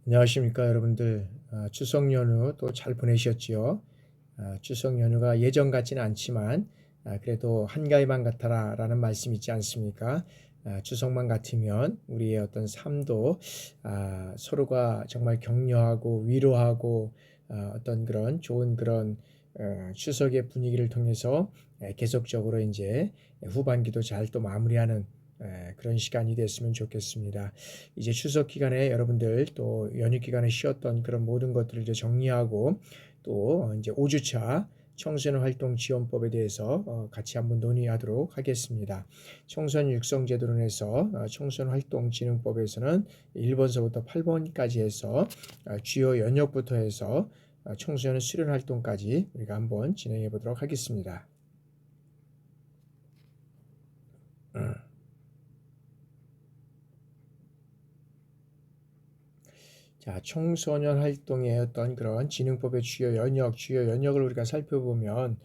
안녕하십니까 여러분들. 추석 연휴 또 잘 보내셨지요? 추석 연휴가 예전 같지는 않지만 그래도 한가위만 같아라 라는 말씀 있지 않습니까? 추석만 같으면 우리의 어떤 삶도 서로가 정말 격려하고 위로하고 어떤 그런 좋은 그런 추석의 분위기를 통해서 계속적으로 이제 후반기도 잘 또 마무리하는 그런 시간이 됐으면 좋겠습니다. 이제 추석 기간에 여러분들 또 연휴 기간에 쉬었던 그런 모든 것들을 이제 정리하고 또 이제 5주차 청소년 활동 지원법에 대해서 같이 한번 논의하도록 하겠습니다. 청소년 육성 제도론에서 청소년 활동 진흥법에서는 1번서부터 8번까지 해서 주요 연역부터 해서 청소년 수련 활동까지 우리가 한번 진행해 보도록 하겠습니다. 자, 청소년 활동의 어떤 그런 진흥법의 주요 연역을 우리가 살펴보면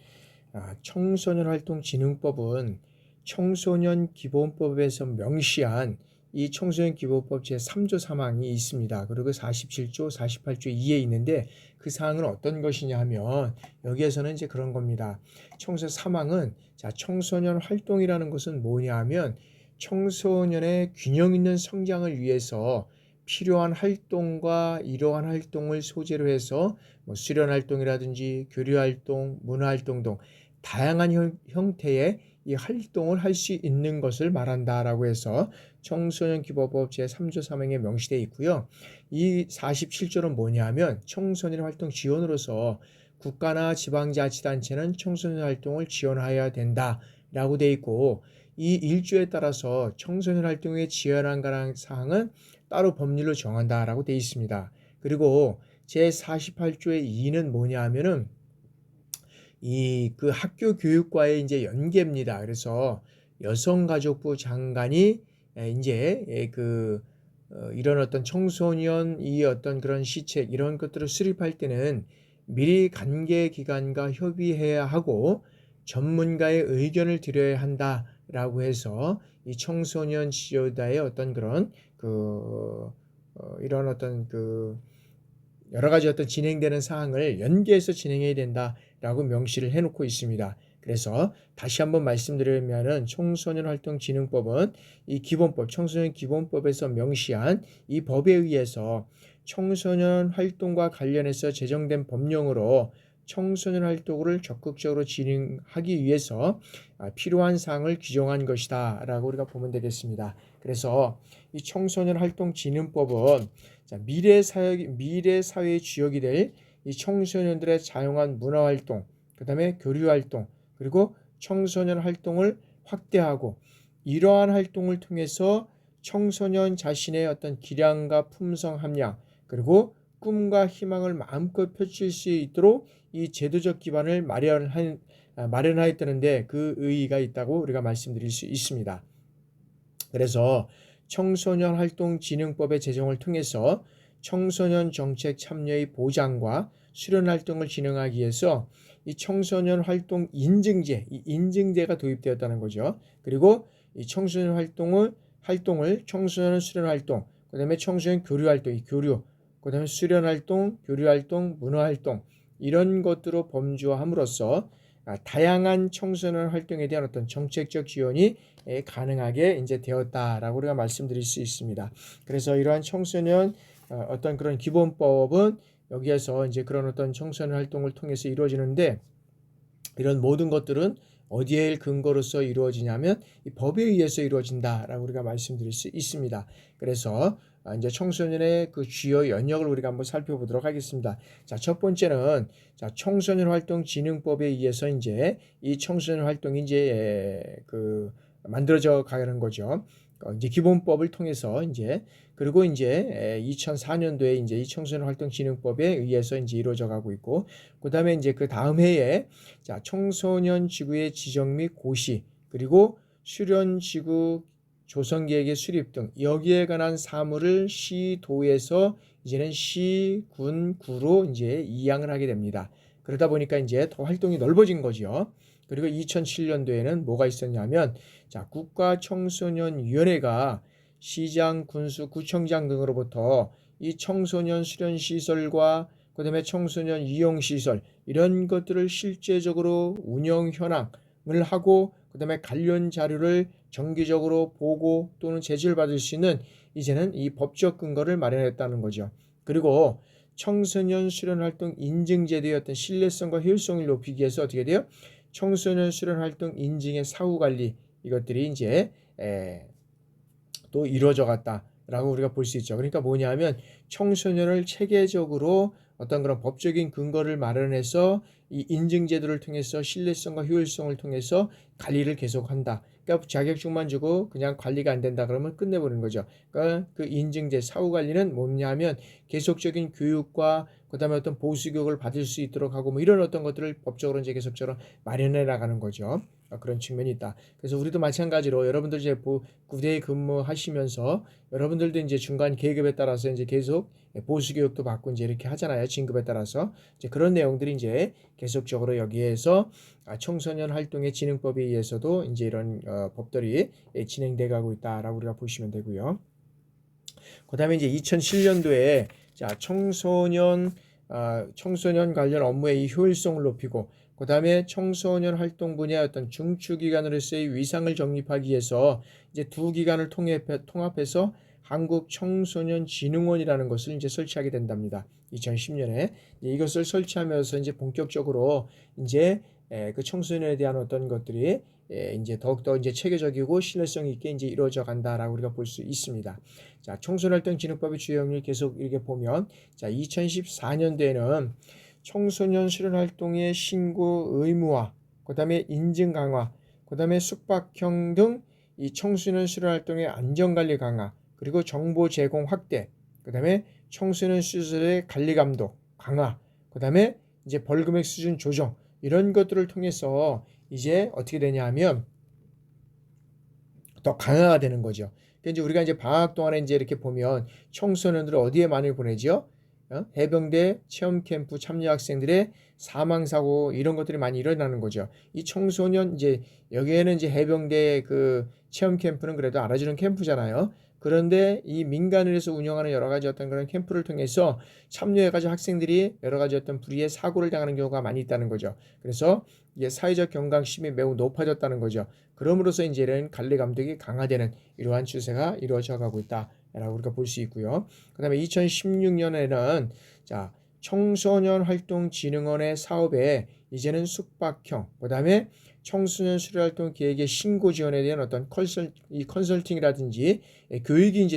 청소년 활동 진흥법은 청소년 기본법에서 명시한 이 청소년 기본법 제3조 3항이 있습니다. 그리고 47조, 48조 2에 있는데 그 사항은 어떤 것이냐 하면 여기에서는 이제 그런 겁니다. 청소 3항은 자, 청소년 활동이라는 것은 뭐냐 하면 청소년의 균형 있는 성장을 위해서 필요한 활동과 이러한 활동을 소재로 해서 수련 활동이라든지 교류 활동, 문화 활동 등 다양한 형태의 이 활동을 할 수 있는 것을 말한다라고 해서 청소년 기본법 제3조 3항에 명시되어 있고요. 이 47조는 뭐냐면 청소년 활동 지원으로서 국가나 지방자치단체는 청소년 활동을 지원하여야 된다라고 되어 있고 이 1조에 따라서 청소년 활동에 지원한 사항은 따로 법률로 정한다라고 되어 있습니다. 그리고 제48조의 2는 뭐냐 하면은 그 학교 교육과의 이제 연계입니다. 그래서 여성가족부 장관이 이제 이런 어떤 청소년 이 어떤 그런 시책 이런 것들을 수립할 때는 미리 관계기관과 협의해야 하고 전문가의 의견을 드려야 한다라고 해서 이 청소년 지도자의 어떤 그런 이런 어떤 여러 가지 어떤 진행되는 사항을 연계해서 진행해야 된다라고 명시를 해놓고 있습니다. 그래서 다시 한번 말씀드리면은 청소년 활동 진흥법은 이 기본법, 청소년 기본법에서 명시한 이 법에 의해서 청소년 활동과 관련해서 제정된 법령으로 청소년 활동을 적극적으로 진행하기 위해서 필요한 사항을 규정한 것이다 라고 우리가 보면 되겠습니다. 그래서 이 청소년 활동 진흥법은 미래 사회의 주역이 될 이 청소년들의 다양한 문화 활동, 그 다음에 교류 활동, 그리고 청소년 활동을 확대하고 이러한 활동을 통해서 청소년 자신의 어떤 기량과 품성 함량, 그리고 꿈과 희망을 마음껏 펼칠 수 있도록 이 제도적 기반을 마련하였다는데 그 의의가 있다고 우리가 말씀드릴 수 있습니다. 그래서 청소년 활동 진흥법의 제정을 통해서 청소년 정책 참여의 보장과 수련 활동을 진행하기 위해서 이 청소년 활동 인증제, 이 인증제가 도입되었다는 거죠. 그리고 이 청소년 활동을 청소년 수련 활동, 그다음에 청소년 교류 활동, 이 교류, 그다음에 수련 활동, 교류 활동, 문화 활동 이런 것들로 범주화함으로써 다양한 청소년 활동에 대한 어떤 정책적 지원이 가능하게 이제 되었다라고 우리가 말씀드릴 수 있습니다. 그래서 이러한 청소년 어떤 그런 기본법은 여기에서 이제 그런 어떤 청소년 활동을 통해서 이루어지는데 이런 모든 것들은 어디에 근거로서 이루어지냐면 이 법에 의해서 이루어진다라고 우리가 말씀드릴 수 있습니다. 그래서 이제 청소년의 그 주요 연역을 우리가 한번 살펴보도록 하겠습니다. 자, 첫 번째는 청소년 활동 진흥법에 의해서 이제 이 청소년 활동이 이제 만들어져 가는 거죠. 이제 기본법을 통해서 그리고 이제 2004년도에 이제 이 청소년 활동 진흥법에 의해서 이제 이루어져 가고 있고 그다음에 이제 그 다음 해에 청소년 지구의 지정 및 고시 그리고 수련 지구 조성 계획의 수립 등 여기에 관한 사무를 시도에서 이제는 시, 군, 구로 이제 이양을 하게 됩니다. 그러다 보니까 이제 더 활동이 넓어진 거죠. 그리고 2007년도에는 뭐가 있었냐면 국가청소년위원회가 시장, 군수, 구청장 등으로부터 이 청소년 수련 시설과 그다음에 청소년 이용 시설 이런 것들을 실제적으로 운영 현황을 하고 그다음에 관련 자료를 정기적으로 보고 또는 제지를 받을 수 있는 이제는 이 법적 근거를 마련했다는 거죠. 그리고 청소년 수련 활동 인증 제도의 어떤 신뢰성과 효율성을 높이기 위해서 어떻게 돼요? 청소년 수련 활동 인증의 사후 관리 이것들이 이제 또 이루어져 갔다라고 우리가 볼 수 있죠. 그러니까 뭐냐면 청소년을 체계적으로 어떤 그런 법적인 근거를 마련해서 이 인증 제도를 통해서 신뢰성과 효율성을 통해서 관리를 계속한다. 그러니까 자격증만 주고 그냥 관리가 안 된다 그러면 끝내버리는 거죠. 그러니까 그 인증제 사후 관리는 뭐냐면 계속적인 교육과 그다음에 어떤 보수 교육을 받을 수 있도록 하고 뭐 이런 어떤 것들을 법적으로 이제 계속적으로 마련해 나가는 거죠. 그런 측면이 있다. 그래서 우리도 마찬가지로 여러분들 이제 부대에 근무하시면서 여러분들도 이제 중간 계급에 따라서 이제 계속 보수 교육도 받고 이제 이렇게 하잖아요. 진급에 따라서 이제 그런 내용들이 이제 계속적으로 여기에서 청소년 활동의 진흥법에 의해서도 이제 이런 법들이 진행돼 가고 있다라고 우리가 보시면 되고요. 그다음에 이제 2007년도에 자 청소년 관련 업무의 이 효율성을 높이고 그다음에 청소년 활동 분야의 어떤 중추기관으로서의 위상을 정립하기 위해서 이제 두 기관을 통합해서 한국청소년진흥원이라는 것을 이제 설치하게 된답니다. 2010년에 이것을 설치하면서 이제 본격적으로 이제 그 청소년에 대한 어떤 것들이 이제 더욱더 이제 체계적이고 신뢰성 있게 이제 이루어져 간다라고 우리가 볼 수 있습니다. 자, 청소년활동진흥법의 주요 영역을 계속 이렇게 보면 자, 2014년도에는 청소년 수련활동의 신고 의무화, 그 다음에 인증 강화, 그 다음에 숙박형 등 이 청소년 수련활동의 안전관리 강화, 그리고 정보 제공 확대, 그 다음에 청소년 시설의 관리 감독 강화, 그 다음에 이제 벌금액 수준 조정 이런 것들을 통해서 이제 어떻게 되냐 하면 더 강화가 되는 거죠. 그러니까 이제 우리가 이제 방학 동안에 이제 이렇게 보면 청소년들을 어디에 많이 보내죠? 해병대 체험 캠프 참여 학생들의 사망 사고 이런 것들이 많이 일어나는 거죠. 이 청소년 이제 여기에는 이제 해병대 그 체험 캠프는 그래도 알아주는 캠프잖아요. 그런데 이 민간을 해서 운영하는 여러 가지 어떤 그런 캠프를 통해서 참여해가지고 학생들이 여러 가지 어떤 불의의 사고를 당하는 경우가 많이 있다는 거죠. 그래서 이게 사회적 경각심이 매우 높아졌다는 거죠. 그럼으로써 이제 이런 관리 감독이 강화되는 이러한 추세가 이루어져 가고 있다라고 우리가 볼 수 있고요. 그다음에 2016년에는 자 청소년 활동진흥원의 사업에 이제는 숙박형, 그다음에 청소년 수련활동 계획의 신고 지원에 대한 어떤 컨설팅이라든지 교육이 이제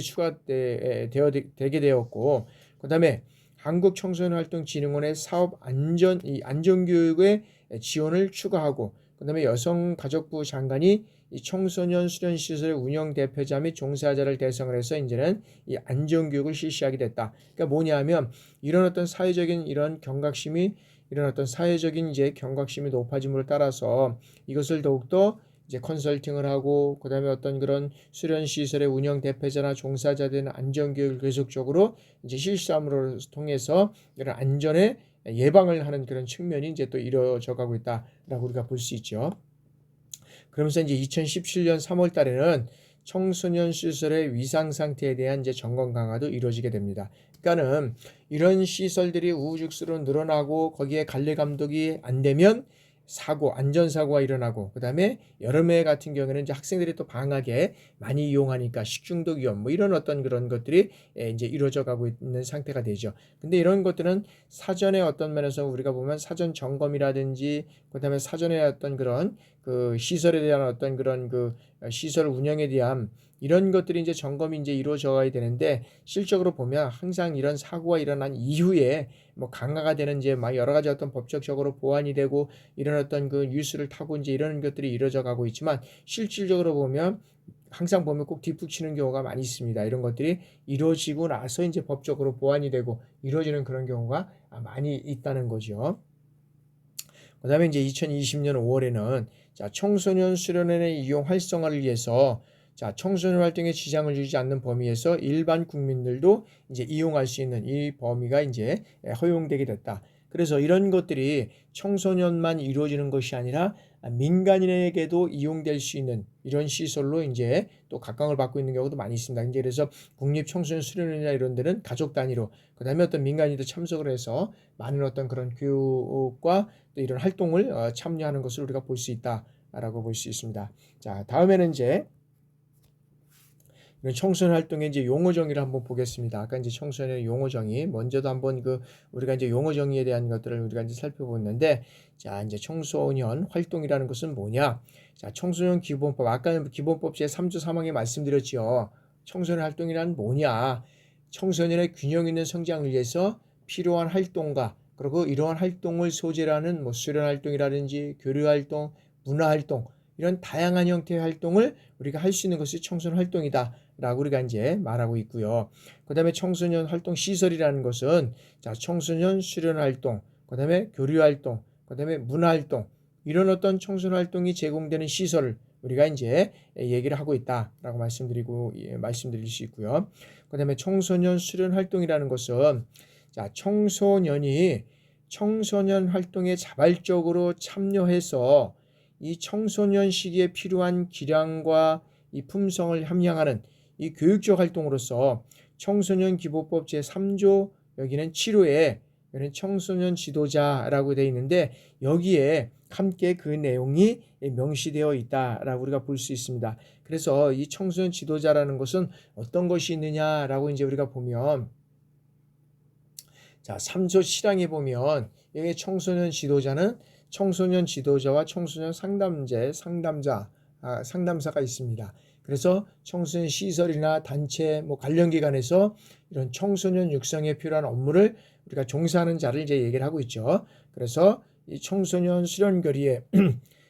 되게 되었고, 그다음에 한국청소년활동진흥원의 사업 안전교육의 지원을 추가하고, 그다음에 여성가족부 장관이 이 청소년 수련시설 운영 대표자 및 종사자를 대상으로 해서 이제는 이 안전교육을 실시하게 됐다. 그러니까 뭐냐면 이런 어떤 사회적인 이런 경각심이 이런 어떤 사회적인 이제 경각심이 높아짐으로 따라서 이것을 더욱더 이제 컨설팅을 하고 그다음에 어떤 그런 수련 시설의 운영 대표자나 종사자들은 안전교육을 계속적으로 이제 실시함으로 통해서 이런 안전에 예방을 하는 그런 측면이 이제 또 이루어져 가고 있다라고 우리가 볼 수 있죠. 그러면서 이제 2017년 3월 달에는 청소년 시설의 위상 상태에 대한 이제 점검 강화도 이루어지게 됩니다. 그러니까는 이런 시설들이 우후죽순으로 늘어나고 거기에 관리 감독이 안 되면 안전사고가 일어나고, 그 다음에 여름에 같은 경우에는 이제 학생들이 또 방학에 많이 이용하니까 식중독 위험, 뭐 이런 어떤 그런 것들이 이제 이루어져 가고 있는 상태가 되죠. 근데 이런 것들은 사전에 어떤 면에서 우리가 보면 사전 점검이라든지, 그 다음에 사전에 어떤 그런 그 시설에 대한 어떤 그런 그 시설 운영에 대한 이런 것들이 이제 점검이 이제 이루어져야 되는데, 실적으로 보면 항상 이런 사고가 일어난 이후에 뭐 강화가 되는 이제 막 여러 가지 어떤 법적으로 보완이 되고 이런 어떤 그 뉴스를 타고 이제 이런 것들이 이루어져 가고 있지만, 실질적으로 보면 항상 보면 꼭 뒷북치는 경우가 많이 있습니다. 이런 것들이 이루어지고 나서 이제 법적으로 보완이 되고 이루어지는 그런 경우가 많이 있다는 거죠. 그 다음에 이제 2020년 5월에는 자, 청소년 수련회의 이용 활성화를 위해서 자, 청소년 활동에 지장을 주지 않는 범위에서 일반 국민들도 이제 이용할 수 있는 이 범위가 이제 허용되게 됐다. 그래서 이런 것들이 청소년만 이루어지는 것이 아니라 민간인에게도 이용될 수 있는 이런 시설로 이제 또 각광을 받고 있는 경우도 많이 있습니다. 이제 그래서 국립청소년 수련회나 이런 데는 가족 단위로, 그다음에 어떤 민간인도 참석을 해서 많은 어떤 그런 교육과 또 이런 활동을 참여하는 것을 우리가 볼 수 있다라고 볼 수 있습니다. 자, 다음에는 이제 청소년 활동의 이제 용어 정의를 한번 보겠습니다. 아까 이제 청소년의 용어 정의, 먼저도 한번 우리가 이제 용어 정의에 대한 것들을 우리가 이제 살펴봤는데, 자, 이제 청소년 활동이라는 것은 뭐냐? 자, 청소년 기본법, 아까 기본법 제3조 3항에 말씀드렸죠. 청소년 활동이란 뭐냐? 청소년의 균형 있는 성장을 위해서 필요한 활동과, 그리고 이러한 활동을 소재로 하는 뭐 수련 활동이라든지 교류 활동, 문화 활동, 이런 다양한 형태의 활동을 우리가 할 수 있는 것이 청소년 활동이다 라고 우리가 이제 말하고 있고요. 그 다음에 청소년 활동 시설이라는 것은, 자, 청소년 수련 활동, 그 다음에 교류 활동, 그 다음에 문화 활동, 이런 어떤 청소년 활동이 제공되는 시설을 우리가 이제 얘기를 하고 있다라고 말씀드릴 수 있고요. 그 다음에 청소년 수련 활동이라는 것은, 자, 청소년이 청소년 활동에 자발적으로 참여해서 이 청소년 시기에 필요한 기량과 이 품성을 함양하는 이 교육적 활동으로서 청소년 기본법 제3조 여기는 7호에 청소년 지도자라고 되어 있는데, 여기에 함께 그 내용이 명시되어 있다라고 우리가 볼 수 있습니다. 그래서 이 청소년 지도자라는 것은 어떤 것이 있느냐라고 이제 우리가 보면, 자, 3조 7항에 보면 여기 청소년 지도자는 청소년 지도자와 청소년 상담사가 있습니다. 그래서 청소년 시설이나 단체, 관련 기관에서 이런 청소년 육성에 필요한 업무를 우리가 종사하는 자를 이제 얘기를 하고 있죠. 그래서 이 청소년 수련교리에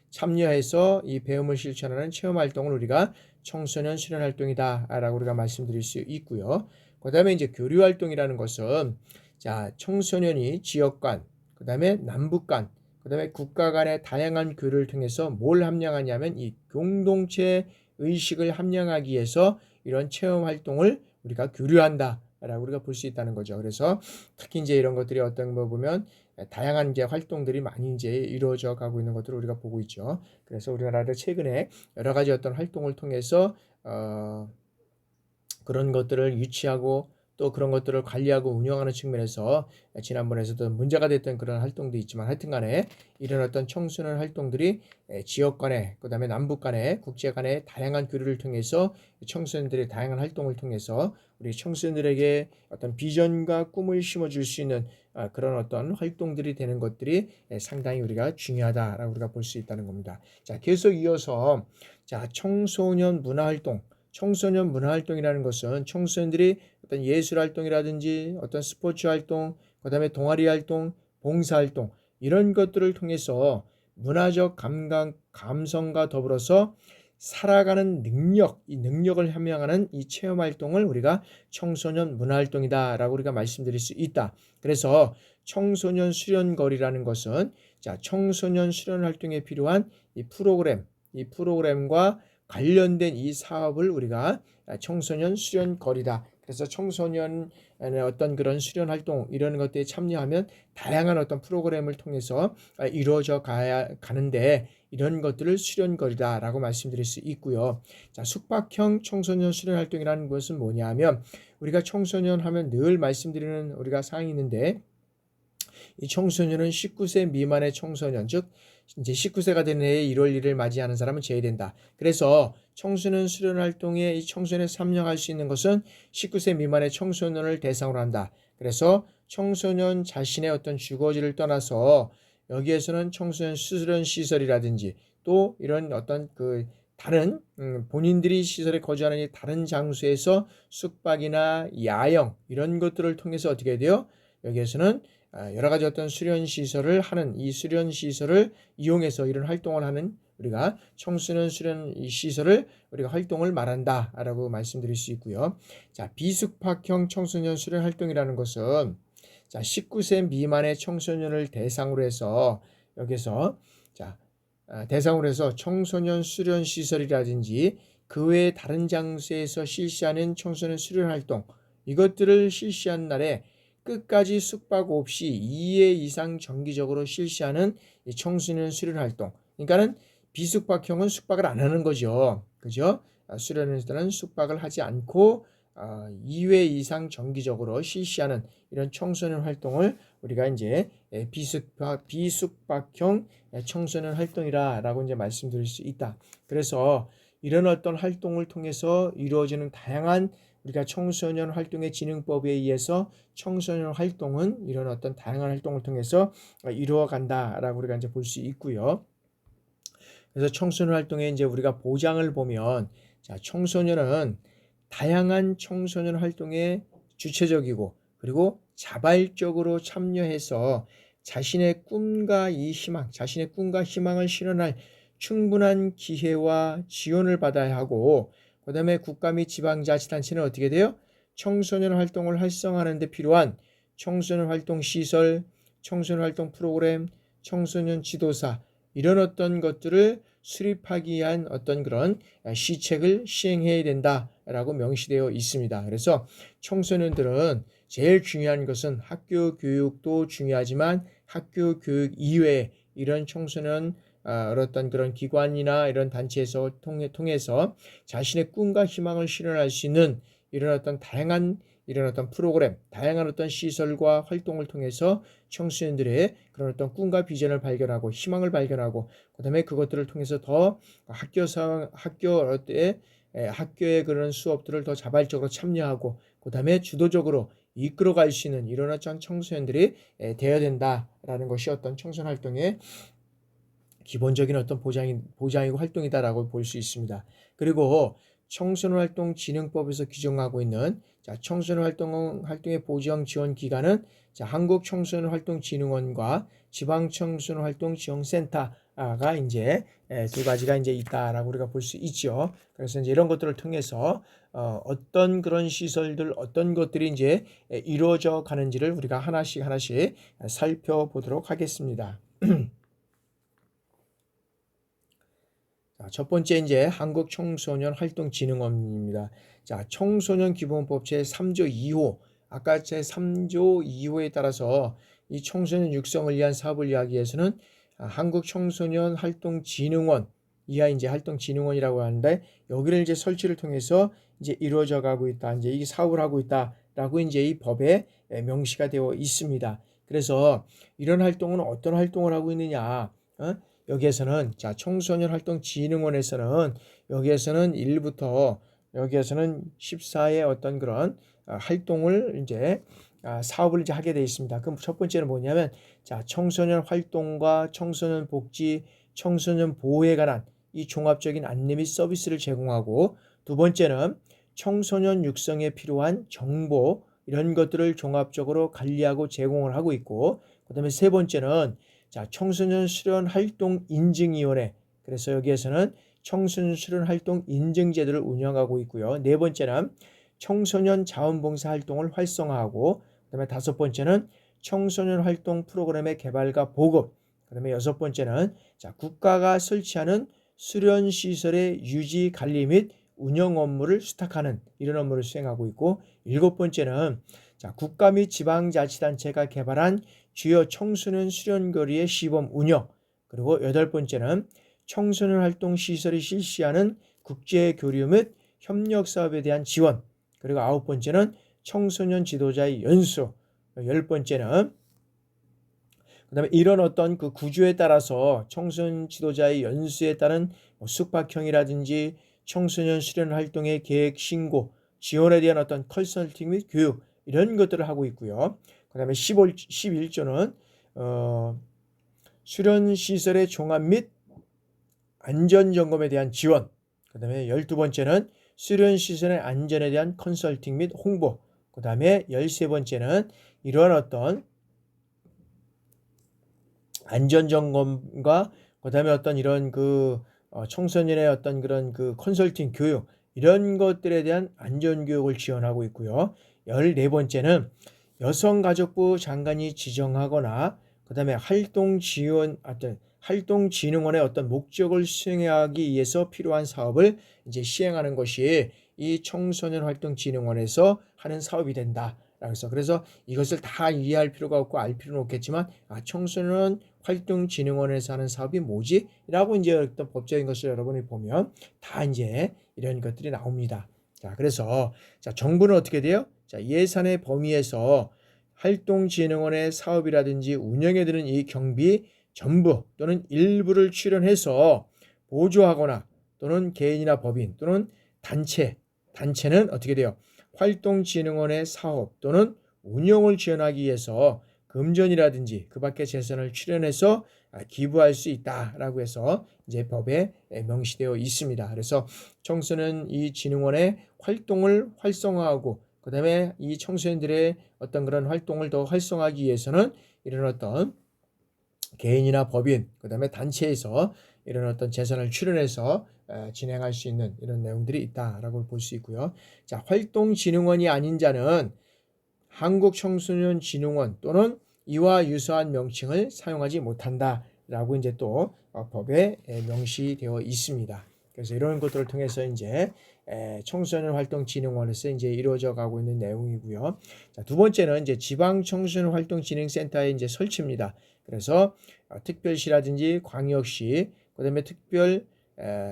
참여해서 이 배움을 실천하는 체험 활동을 우리가 청소년 수련 활동이다라고 우리가 말씀드릴 수 있고요. 그다음에 이제 교류 활동이라는 것은, 자, 청소년이 지역 간, 그다음에 남북 간, 그다음에 국가 간의 다양한 교류를 통해서 뭘 함양하냐면 이 공동체 의식을 함양하기 위해서 이런 체험 활동을 우리가 교류한다라고 우리가 볼 수 있다는 거죠. 그래서 특히 이제 이런 것들이 어떤 거 보면 다양한 이제 활동들이 많이 이제 이루어져 가고 있는 것들을 우리가 보고 있죠. 그래서 우리나라도 최근에 여러 가지 어떤 활동을 통해서 그런 것들을 유치하고 또 그런 것들을 관리하고 운영하는 측면에서 지난번에서도 문제가 됐던 그런 활동도 있지만, 하여튼 간에 이런 어떤 청소년 활동들이 지역 간에, 그 다음에 남북 간에, 국제 간에 다양한 교류를 통해서 청소년들의 다양한 활동을 통해서 우리 청소년들에게 어떤 비전과 꿈을 심어줄 수 있는 그런 어떤 활동들이 되는 것들이 상당히 우리가 중요하다라고 우리가 볼 수 있다는 겁니다. 자, 계속 이어서, 자, 청소년 문화활동. 청소년 문화활동이라는 것은 청소년들이 어떤 예술활동이라든지 어떤 스포츠활동, 그 다음에 동아리활동, 봉사활동, 이런 것들을 통해서 문화적 감성과 더불어서 살아가는 능력, 이 능력을 함양하는 이 체험활동을 우리가 청소년 문화활동이다라고 우리가 말씀드릴 수 있다. 그래서 청소년 수련거리라는 것은, 자, 청소년 수련활동에 필요한 이 프로그램과 관련된 이 사업을 우리가 청소년 수련거리다. 그래서 청소년의 어떤 그런 수련 활동 이런 것들에 참여하면 다양한 어떤 프로그램을 통해서 이루어져 가는데, 이런 것들을 수련거리다라고 말씀드릴 수 있고요. 자, 숙박형 청소년 수련 활동이라는 것은 뭐냐면, 우리가 청소년 하면 늘 말씀드리는 우리가 사항이 있는데, 이 청소년은 19세 미만의 청소년, 즉 이제 19세가 되는 해에 1월 1일 맞이하는 사람은 제외된다. 그래서 청소년 수련 활동에 이 청소년에 참여할 수 있는 것은 19세 미만의 청소년을 대상으로 한다. 그래서 청소년 자신의 어떤 주거지를 떠나서 여기에서는 청소년 수련 시설이라든지 또 이런 어떤 다른 본인들이 시설에 거주하는 이 다른 장소에서 숙박이나 야영 이런 것들을 통해서 어떻게 돼요? 여기에서는 여러 가지 어떤 수련 시설을 하는, 이 수련 시설을 이용해서 이런 활동을 하는, 우리가 청소년 수련 시설을 우리가 활동을 말한다라고 말씀드릴 수 있고요. 자, 비숙박형 청소년 수련 활동이라는 것은, 자, 19세 미만의 청소년을 대상으로 해서 여기서 대상으로 해서 청소년 수련 시설이라든지 그 외의 다른 장소에서 실시하는 청소년 수련 활동, 이것들을 실시한 날에 끝까지 숙박 없이 2회 이상 정기적으로 실시하는 이 청소년 수련 활동. 그러니까는 비숙박형은 숙박을 안 하는 거죠. 그죠? 수련에서는 숙박을 하지 않고 2회 이상 정기적으로 실시하는 이런 청소년 활동을 우리가 이제 비숙박형 청소년 활동이라고 이제 말씀드릴 수 있다. 그래서 이런 어떤 활동을 통해서 이루어지는 다양한 우리가 청소년 활동의 진흥법에 의해서 청소년 활동은 이런 어떤 다양한 활동을 통해서 이루어간다라고 우리가 이제 볼 수 있고요. 그래서 청소년 활동에 이제 우리가 보장을 보면, 자, 청소년은 다양한 청소년 활동에 주체적이고 그리고 자발적으로 참여해서 자신의 꿈과 희망을 실현할 충분한 기회와 지원을 받아야 하고, 그 다음에 국가 및 지방자치단체는 어떻게 돼요? 청소년 활동을 활성화하는 데 필요한 청소년 활동 시설, 청소년 활동 프로그램, 청소년 지도사, 이런 어떤 것들을 수립하기 위한 어떤 그런 시책을 시행해야 된다라고 명시되어 있습니다. 그래서 청소년들은 제일 중요한 것은 학교 교육도 중요하지만 학교 교육 이외에 이런 청소년 어떤 그런 기관이나 이런 단체에서 통해서 자신의 꿈과 희망을 실현할 수 있는 이런 어떤 다양한 이런 어떤 프로그램, 다양한 어떤 시설과 활동을 통해서 청소년들의 그런 어떤 꿈과 비전을 발견하고 희망을 발견하고, 그다음에 그것들을 통해서 더 학교의 그런 수업들을 더 자발적으로 참여하고, 그다음에 주도적으로 이끌어갈 수 있는 이런 어떤 청소년들이 되어야 된다라는 것이 어떤 청소년 활동의 기본적인 어떤 보장이고 활동이다라고 볼 수 있습니다. 그리고 청소년 활동 진흥법에서 규정하고 있는 청소년 활동의 보장 지원 기관은 한국 청소년 활동 진흥원과 지방 청소년 활동 지원센터가 이제 두 가지가 이제 있다라고 우리가 볼 수 있죠. 그래서 이제 이런 것들을 통해서 어떤 그런 시설들, 어떤 것들이 이제 이루어져 가는지를 우리가 하나씩 살펴보도록 하겠습니다. 첫 번째 이제 한국 청소년 활동진흥원입니다. 자, 청소년 기본법 제3조 2호, 아까 제3조 2호에 따라서 이 청소년 육성을 위한 사업을 이야기 위해서는 한국 청소년 활동진흥원 이하 이제 활동진흥원이라고 하는데, 여기를 이제 설치를 통해서 이제 이루어져 가고 있다. 이제 이 사업을 하고 있다라고 이제 이 법에 명시가 되어 있습니다. 그래서 이런 활동은 어떤 활동을 하고 있느냐? 여기에서는 청소년 활동 진흥원에서는 여기에서는 1부터 여기에서는 14의 어떤 그런 활동을 이제 사업을 이제 하게 되어 있습니다. 그럼 첫 번째는 뭐냐면 청소년 활동과 청소년 복지, 청소년 보호에 관한 이 종합적인 안내 및 서비스를 제공하고, 두 번째는 청소년 육성에 필요한 정보 이런 것들을 종합적으로 관리하고 제공을 하고 있고, 그다음에 세 번째는 청소년 수련 활동 인증위원회, 그래서 여기에서는 청소년 수련 활동 인증 제도를 운영하고 있고요. 네 번째는 청소년 자원봉사 활동을 활성화하고, 그다음에 다섯 번째는 청소년 활동 프로그램의 개발과 보급, 그다음에 여섯 번째는 국가가 설치하는 수련 시설의 유지 관리 및 운영 업무를 수탁하는 이런 업무를 수행하고 있고, 일곱 번째는 국가 및 지방자치단체가 개발한 주요 청소년 수련거리의 시범 운영, 그리고 여덟 번째는 청소년 활동 시설이 실시하는 국제 교류 및 협력 사업에 대한 지원, 그리고 아홉 번째는 청소년 지도자의 연수, 열 번째는 그다음에 이런 어떤 그 구조에 따라서 청소년 지도자의 연수에 따른 숙박형이라든지 청소년 수련 활동의 계획 신고, 지원에 대한 어떤 컨설팅 및 교육 이런 것들을 하고 있고요. 그 다음에 11조는 수련시설의 종합 및 안전점검에 대한 지원, 그 다음에 12번째는 수련시설의 안전에 대한 컨설팅 및 홍보, 그 다음에 13번째는 이러한 어떤 안전점검과 그 다음에 어떤 이런 청소년의 어떤 그런 컨설팅 교육 이런 것들에 대한 안전교육을 지원하고 있고요. 14번째는 여성가족부 장관이 지정하거나 그 다음에 활동진흥원의 어떤 목적을 수행하기 위해서 필요한 사업을 이제 시행하는 것이 이 청소년 활동진흥원에서 하는 사업이 된다 그래서 이것을 다 이해할 필요가 없고 알 필요는 없겠지만 청소년 활동진흥원에서 하는 사업이 뭐지? 라고 이제 어떤 법적인 것을 여러분이 보면 다 이제 이런 것들이 나옵니다. 자, 그래서 정부는 어떻게 돼요? 예산의 범위에서 활동진흥원의 사업이라든지 운영에 드는 이 경비 전부 또는 일부를 출연해서 보조하거나 또는 개인이나 법인 또는 단체는 어떻게 돼요? 활동진흥원의 사업 또는 운영을 지원하기 위해서 금전이라든지 그 밖의 재산을 출연해서 기부할 수 있다라고 해서 이제 법에 명시되어 있습니다. 그래서 청소년 이 진흥원의 활동을 활성화하고 그다음에 이 청소년들의 어떤 그런 활동을 더 활성화하기 위해서는 이런 어떤 개인이나 법인 그다음에 단체에서 이런 어떤 재산을 출연해서 진행할 수 있는 이런 내용들이 있다라고 볼 수 있고요. 자, 활동진흥원이 아닌 자는 한국청소년진흥원 또는 이와 유사한 명칭을 사용하지 못한다라고 이제 또 법에 명시되어 있습니다. 그래서 이런 것들을 통해서 이제 청소년 활동진흥원에서 이제 이루어져 가고 있는 내용이고요. 자, 두 번째는 이제 지방 청소년 활동진흥센터의 이제 설치입니다. 그래서 특별시라든지 광역시, 그다음에 특별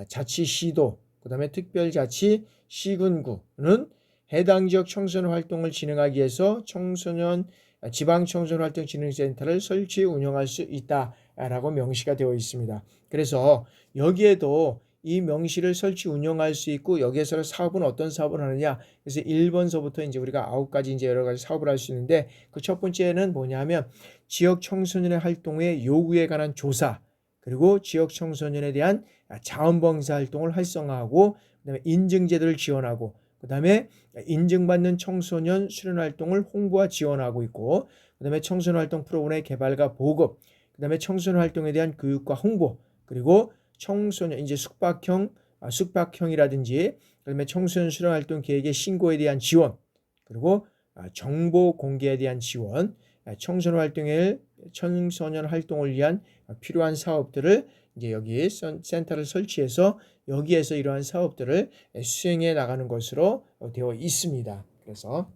자치시도, 그다음에 특별자치 시군구는 해당 지역 청소년 활동을 진행하기 위해서 지방 청소년 활동 진흥센터를 설치 운영할 수 있다라고 명시가 되어 있습니다. 그래서 여기에도 이 명시를 설치 운영할 수 있고 여기에서 사업은 어떤 사업을 하느냐. 그래서 1번서부터 이제 우리가 9가지 이제 여러 가지 사업을 할 수 있는데 그 첫 번째는 뭐냐면 지역 청소년의 활동의 요구에 관한 조사, 그리고 지역 청소년에 대한 자원봉사 활동을 활성화하고 그다음에 인증제도를 지원하고 그다음에 인증받는 청소년 수련 활동을 홍보와 지원하고 있고 그다음에 청소년 활동 프로그램의 개발과 보급, 그다음에 청소년 활동에 대한 교육과 홍보, 그리고 청소년 이제 숙박형이라든지 그다음에 청소년 수련 활동 계획의 신고에 대한 지원, 그리고 정보 공개에 대한 지원, 청소년 활동을 위한 필요한 사업들을 이제 여기 센터를 설치해서 여기에서 이러한 사업들을 수행해 나가는 것으로 되어 있습니다. 그래서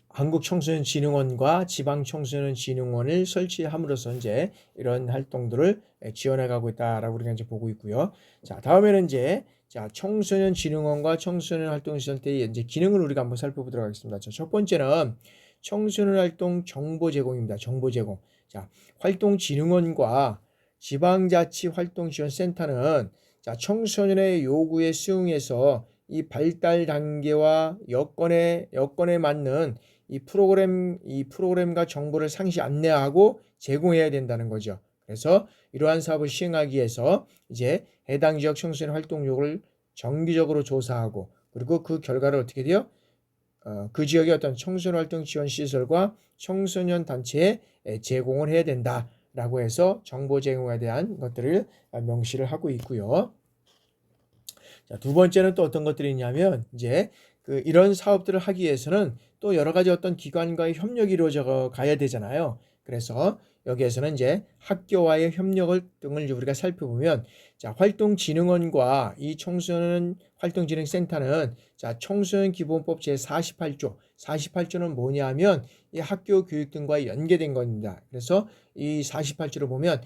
한국청소년진흥원과 지방청소년진흥원을 설치함으로써 이제 이런 활동들을 지원해가고 있다라고 우리가 이제 보고 있고요. 자, 다음에는 이제 청소년진흥원과 청소년활동시설대의 이제 기능을 우리가 한번 살펴보도록 하겠습니다. 자, 첫 번째는 청소년활동 정보 제공입니다. 정보 제공. 자, 활동진흥원과 지방자치활동지원센터는 청소년의 요구에 수용해서 이 발달 단계와 여건에 맞는 이 프로그램과 정보를 상시 안내하고 제공해야 된다는 거죠. 그래서 이러한 사업을 시행하기 위해서 이제 해당 지역 청소년 활동 요구를 정기적으로 조사하고 그리고 그 결과를 어떻게 돼요? 그 지역의 어떤 청소년 활동 지원 시설과 청소년 단체에 제공을 해야 된다라고 해서 정보 제공에 대한 것들을 명시를 하고 있고요. 자, 두 번째는 또 어떤 것들이 있냐면 이제 이런 사업들을 하기 위해서는 또 여러 가지 어떤 기관과의 협력이 이루어져 가야 되잖아요. 그래서 여기에서는 이제 학교와의 협력을 등을 우리가 살펴보면 활동진흥원과 이 청소년 활동진흥센터는 청소년 기본법 제48조는 뭐냐 하면 이 학교 교육 등과 연계된 겁니다. 그래서 이 48조를 보면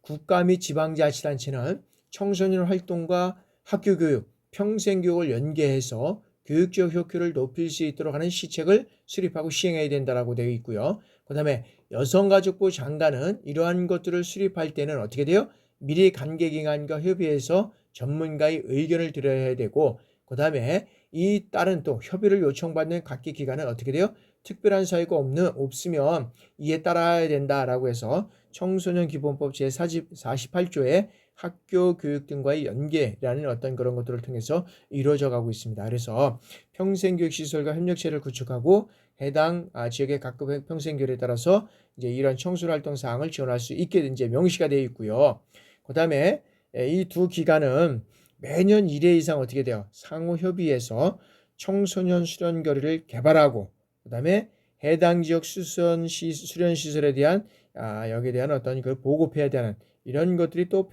국가 및 지방자치단체는 청소년 활동과 학교교육, 평생교육을 연계해서 교육적 효과를 높일 수 있도록 하는 시책을 수립하고 시행해야 된다라고 되어 있고요. 그 다음에 여성가족부 장관은 이러한 것들을 수립할 때는 어떻게 돼요? 미리 관계기관과 협의해서 전문가의 의견을 들어야 되고 그 다음에 이 따른 또 협의를 요청받는 각기 기관은 어떻게 돼요? 특별한 사유가 없으면 이에 따라야 된다라고 해서 청소년 기본법 제48조에 학교 교육 등과의 연계라는 어떤 그런 것들을 통해서 이루어져 가고 있습니다. 그래서 평생교육시설과 협력체를 구축하고 해당 지역의 각급 평생교육에 따라서 이제 이런 청소년 활동 사항을 지원할 수 있게 이제 명시가 되어 있고요. 그 다음에 이 두 기관은 매년 1회 이상 어떻게 돼요? 상호 협의해서 청소년 수련거리를 개발하고 그 다음에 해당 지역 수련시설에 대한 여기에 대한 어떤 그 보급해야 되는 이런 것들이 또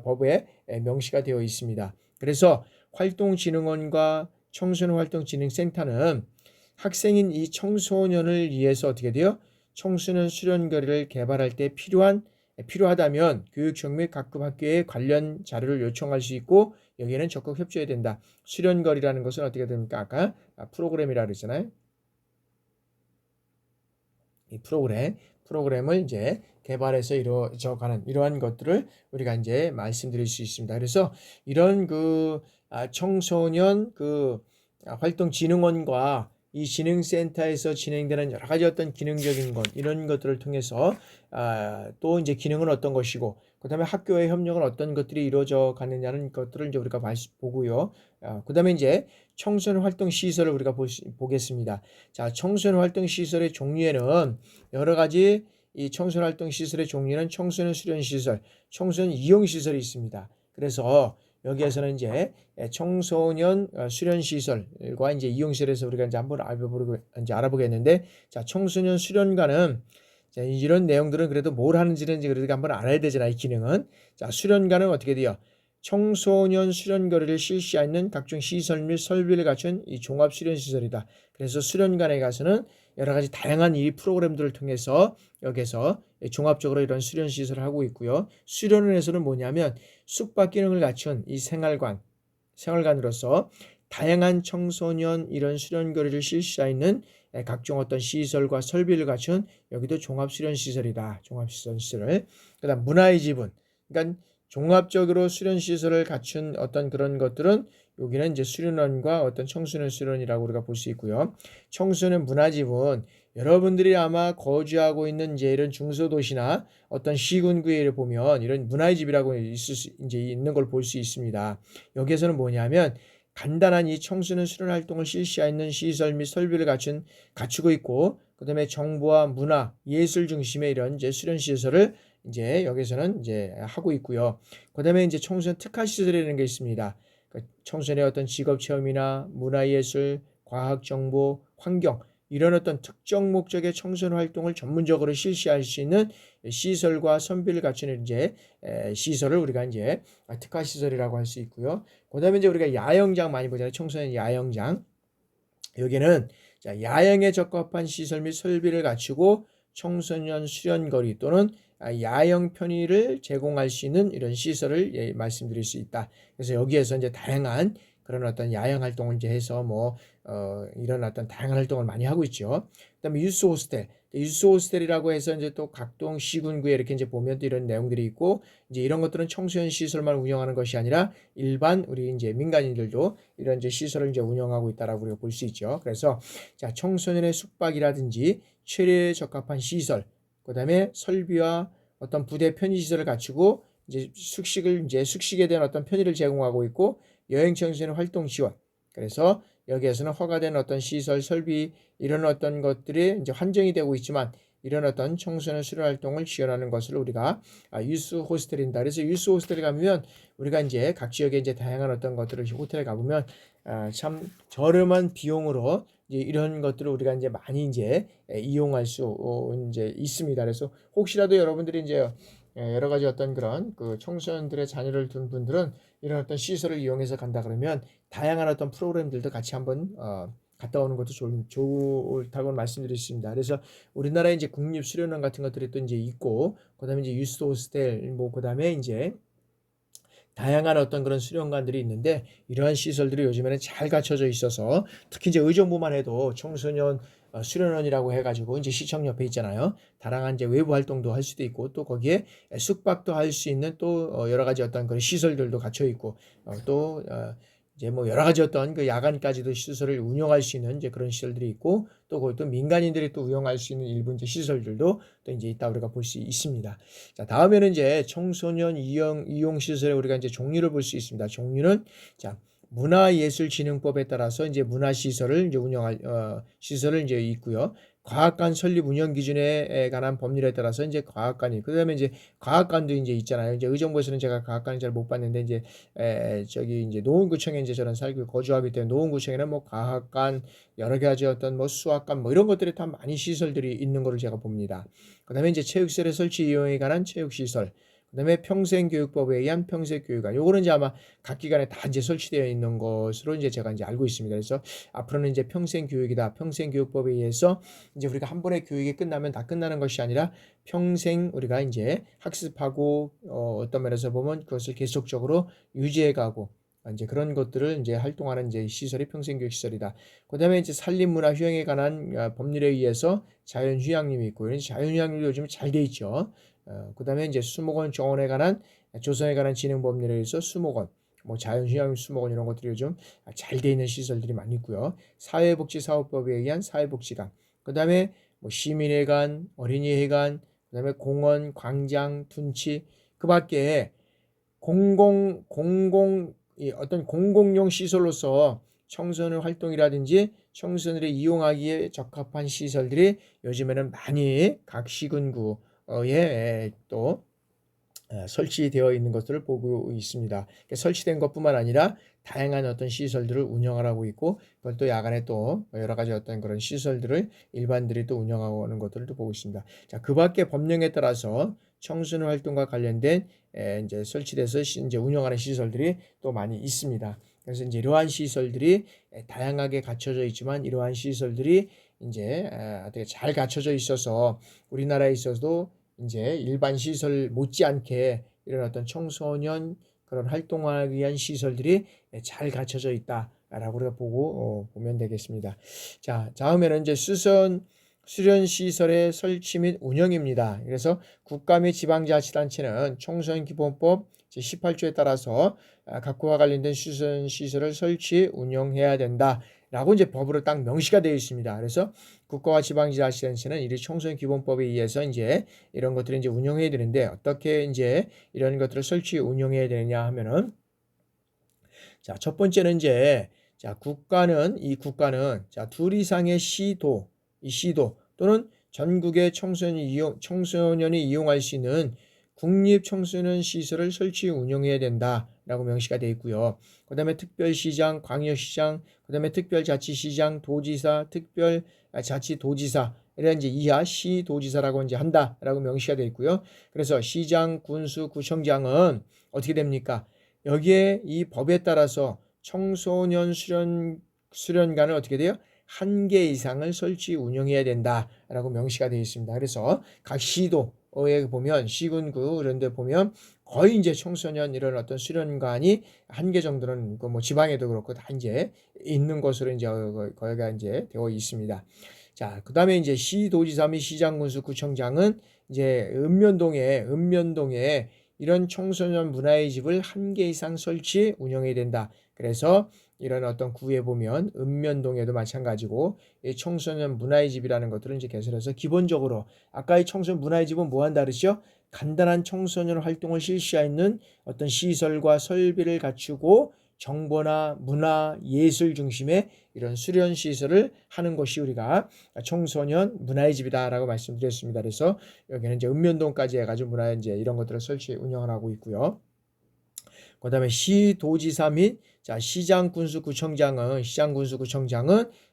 법에 명시가 되어 있습니다. 그래서 활동진흥원과 청소년활동진흥센터는 학생인 이 청소년을 위해서 어떻게 돼요? 청소년 수련거리를 개발할 때 필요하다면 교육청 및 각급 학교에 관련 자료를 요청할 수 있고 여기에는 적극 협조해야 된다. 수련거리라는 것은 어떻게 됩니까? 아까 프로그램이라고 그랬잖아요. 이 프로그램을 이제 개발해서 이루어져가는 이러한 것들을 우리가 이제 말씀드릴 수 있습니다. 그래서 이런 청소년 활동진흥원과 이 진흥센터에서 진행되는 여러 가지 어떤 기능적인 것 이런 것들을 통해서 또 이제 기능은 어떤 것이고 그다음에 학교의 협력은 어떤 것들이 이루어져 가느냐는 것들을 이제 우리가 보고요. 그다음에 이제 청소년 활동 시설을 우리가 보겠습니다. 자, 청소년 활동 시설의 종류에는 여러 가지 이 청소년 활동 시설의 종류는 청소년 수련 시설, 청소년 이용 시설이 있습니다. 그래서 여기에서는 이제 청소년 수련 시설과 이제 이용 시설에서 우리가 이제 한번 알아보겠는데, 자, 청소년 수련관은 자, 이런 내용들은 그래도 뭘 하는지는 이제 그래도 한번 알아야 되잖아요. 이 기능은. 자, 수련관은 어떻게 돼요? 청소년 수련거리를 실시하는 각종 시설 및 설비를 갖춘 이 종합 수련 시설이다. 그래서 수련관에 가서는 여러 가지 다양한 이 프로그램들을 통해서 여기서 종합적으로 이런 수련 시설을 하고 있고요. 수련원에서는 뭐냐면 숙박 기능을 갖춘 이 생활관으로서 다양한 청소년 이런 수련거리를 실시하는 각종 어떤 시설과 설비를 갖춘 여기도 종합수련시설이다. 종합수련시설. 그다음 문화의 지분. 그러니까 종합적으로 수련시설을 갖춘 어떤 그런 것들은 여기는 이제 수련원과 어떤 청소년 수련이라고 우리가 볼 수 있고요. 청소년 문화지분. 여러분들이 아마 거주하고 있는 이제 이런 중소도시나 어떤 시군구에 보면 이런 문화의 집이라고 있는 걸 볼 수 있습니다. 여기에서는 뭐냐면 간단한 이 청소년 수련 활동을 실시하는 시설 및 설비를 갖추고 있고, 그 다음에 정보와 문화, 예술 중심의 이런 이제 수련 시설을 이제 여기서는 이제 하고 있고요. 그 다음에 이제 청소년 특화 시설이라는 게 있습니다. 청소년의 어떤 직업 체험이나 문화예술, 과학 정보, 환경 이런 어떤 특정 목적의 청소년 활동을 전문적으로 실시할 수 있는 시설과 선비를 갖추는 이제 시설을 우리가 이제 특화 시설이라고 할 수 있고요. 그다음에 이제 우리가 야영장 많이 보잖아요. 청소년 야영장. 여기는 야영에 적합한 시설 및 설비를 갖추고 청소년 수련거리 또는 야영 편의를 제공할 수 있는 이런 시설을 말씀드릴 수 있다. 그래서 여기에서 이제 다양한 그런 어떤 야영 활동을 이제 해서 이런 어떤 다양한 활동을 많이 하고 있죠. 그다음에 유스 호스텔이라고 해서 이제 또 각동 시군구에 이렇게 이제 보면 또 이런 내용들이 있고, 이제 이런 것들은 청소년 시설만 운영하는 것이 아니라 일반 우리 이제 민간인들도 이런 이제 시설을 이제 운영하고 있다라고 우리가 볼 수 있죠. 그래서 자, 청소년의 숙박이라든지 체류에 적합한 시설, 그다음에 설비와 어떤 부대 편의 시설을 갖추고 이제 숙식에 대한 어떤 편의를 제공하고 있고, 여행 청소년 활동 지원. 그래서 여기에서는 허가된 어떤 시설, 설비 이런 어떤 것들이 이제 환정이 되고 있지만 이런 어떤 청소년 수련 활동을 지원하는 것을 우리가 유스 호스텔인다. 그래서 유스 호스텔에 가보면 우리가 이제 각 지역에 이제 다양한 어떤 것들을 호텔에 가보면 참 저렴한 비용으로 이제 이런 것들을 우리가 이제 많이 이제 이용할 수 이제 있습니다. 그래서 혹시라도 여러분들이 이제 여러 가지 어떤 그런 청소년들의 자녀를 둔 분들은 이런 어떤 시설을 이용해서 간다 그러면 다양한 어떤 프로그램들도 같이 한번 갔다 오는 것도 좋다고 말씀드릴 수 있습니다. 그래서 우리나라에 이제 국립수련원 같은 것들이 또 이제 있고, 그다음에 이제 유스 호스텔, 그다음에 이제 다양한 어떤 그런 수련관들이 있는데 이러한 시설들이 요즘에는 잘 갖춰져 있어서 특히 이제 의정부만 해도 청소년 수련원이라고 해가지고 이제 시청 옆에 있잖아요. 다양한 이제 외부 활동도 할 수도 있고 또 거기에 숙박도 할 수 있는 또 여러 가지 어떤 그런 시설들도 갖춰 있고 또 이제 여러 가지 어떤 야간까지도 시설을 운영할 수 있는 이제 그런 시설들이 있고 또 그것도 민간인들이 또 운영할 수 있는 일부 이제 시설들도 또 이제 있다 우리가 볼 수 있습니다. 자, 다음에는 이제 청소년 이용 시설에 우리가 이제 종류를 볼 수 있습니다. 종류는 자, 문화예술진흥법에 따라서 이제 문화시설을 이제 운영할 시설을 이제 있고요. 과학관 설립 운영 기준에 관한 법률에 따라서 이제 과학관이 그다음에 이제 과학관도 이제 있잖아요. 이제 의정부에서는 제가 과학관을 잘 못 봤는데 이제 저기 이제 노원구청에 이제 저는 살고 거주하기 때문에 노원구청에는 과학관 여러 가지 어떤 수학관 이런 것들이 다 많이 시설들이 있는 거를 제가 봅니다. 그다음에 이제 체육시설의 설치 이용에 관한 체육시설, 그다음에 평생교육법에 의한 평생교육원. 요거는 이제 아마 각 기관에 다 이제 설치되어 있는 것으로 이제 제가 이제 알고 있습니다. 그래서 앞으로는 이제 평생교육이다. 평생교육법에 의해서 이제 우리가 한 번의 교육이 끝나면 다 끝나는 것이 아니라 평생 우리가 이제 학습하고 어떤 면에서 보면 그것을 계속적으로 유지해 가고 이제 그런 것들을 이제 활동하는 이제 시설이 평생교육 시설이다. 그다음에 이제 산림문화 휴양에 관한 법률에 의해서 자연휴양림이 있고 이런 자연휴양림도 요즘 잘 돼 있죠. 그다음에 이제 수목원 정원에 관한 조성에 관한 진행 법률에 의해서 수목원, 뭐 자연휴양 수목원 이런 것들이 요즘 잘 돼 있는 시설들이 많이 있고요. 사회복지사업법에 의한 사회복지관, 그다음에 뭐 시민회관, 어린이회관, 그다음에 공원, 광장, 둔치, 그밖에 이 어떤 공공용 시설로서 청소년 활동이라든지 청소년들이 이용하기에 적합한 시설들이 요즘에는 많이 각 시군구에 또 설치되어 있는 것들을 보고 있습니다. 설치된 것뿐만 아니라 다양한 어떤 시설들을 운영을 하고 있고 그걸 또 야간에 또 여러 가지 어떤 그런 시설들을 일반들이 또 운영하고 하는 것들을 또 보고 있습니다. 자, 그 밖에 법령에 따라서 청소년 활동과 관련된 이제 설치돼서 이제 운영하는 시설들이 또 많이 있습니다. 그래서 이제 이러한 시설들이 다양하게 갖춰져 있지만 이러한 시설들이 이제 어떻게 잘 갖춰져 있어서 우리나라에 있어도 이제 일반 시설 못지않게 이런 어떤 청소년 그런 활동하기 위한 시설들이 잘 갖춰져 있다라고 우리가 보면 되겠습니다. 자, 다음에는 이제 수련 시설의 설치 및 운영입니다. 그래서 국가 및 지방자치단체는 청소년 기본법 제18조에 따라서 각구와 관련된 수련 시설을 설치 운영해야 된다라고 이제 법으로 딱 명시가 되어 있습니다. 그래서 국가와 지방자치단체는 이 청소년 기본법에 의해서 이제 이런 것들을 이제 운영해야 되는데 어떻게 이제 이런 것들을 설치 운영해야 되느냐 하면은 자, 첫 번째는 이제 자, 국가는 자, 둘 이상의 이 시도 또는 전국의 청소년이 이용할 수 있는 국립 청소년 시설을 설치 운영해야 된다라고 명시가 되어 있고요. 그다음에 특별시장, 광역시장, 그다음에 특별자치시장, 도지사, 특별자치도지사 이런 이제 이하 시도지사라고 이제 한다라고 명시가 되어 있고요. 그래서 시장, 군수, 구청장은 어떻게 됩니까? 여기에 이 법에 따라서 청소년 수련관을 어떻게 돼요? 1개 이상을 설치 운영해야 된다라고 명시가 되어 있습니다. 그래서 각 시도에 보면 시군구 이런 데 보면 거의 이제 청소년 이런 어떤 수련관이 1개 정도는 뭐 지방에도 그렇고 다 이제 있는 것으로 이제 거기가 이제 되어 있습니다. 자, 그다음에 이제 시도지사 및 시장군수 구청장은 이제 읍면동에 이런 청소년 문화의 집을 1개 이상 설치 운영해야 된다. 그래서 이런 어떤 구에 보면 읍면동에도 마찬가지고 이 청소년 문화의 집이라는 것들을 이제 개설해서 기본적으로 아까 이 청소년 문화의 집은 뭐 한다 그랬죠? 간단한 청소년 활동을 실시하는 어떤 시설과 설비를 갖추고 정보나 문화, 예술 중심의 이런 수련 시설을 하는 것이 우리가 청소년 문화의 집이다라고 말씀드렸습니다. 그래서 여기는 이제 읍면동까지 해가지고 문화 이제 이런 것들을 설치 운영을 하고 있고요. 그다음에 시도지사 및 시장 군수 구청장은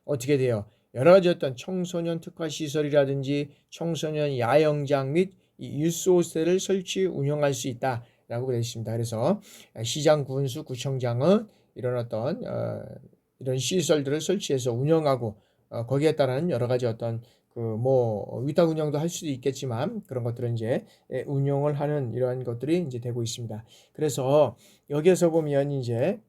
어떻게 돼요? 여러 가지 어떤 청소년 특화 시설이라든지 청소년 야영장 및 유소호스텔을 설치 운영할 수 있다라고 되어 있습니다. 그래서 시장 군수 구청장은 이런 어떤 이런 시설들을 설치해서 운영하고 거기에 따른 여러 가지 어떤 그 뭐 위탁 운영도 할 수도 있겠지만 그런 것들은 이제 운영을 하는 이러한 것들이 이제 되고 있습니다. 그래서 여기에서 보면 이제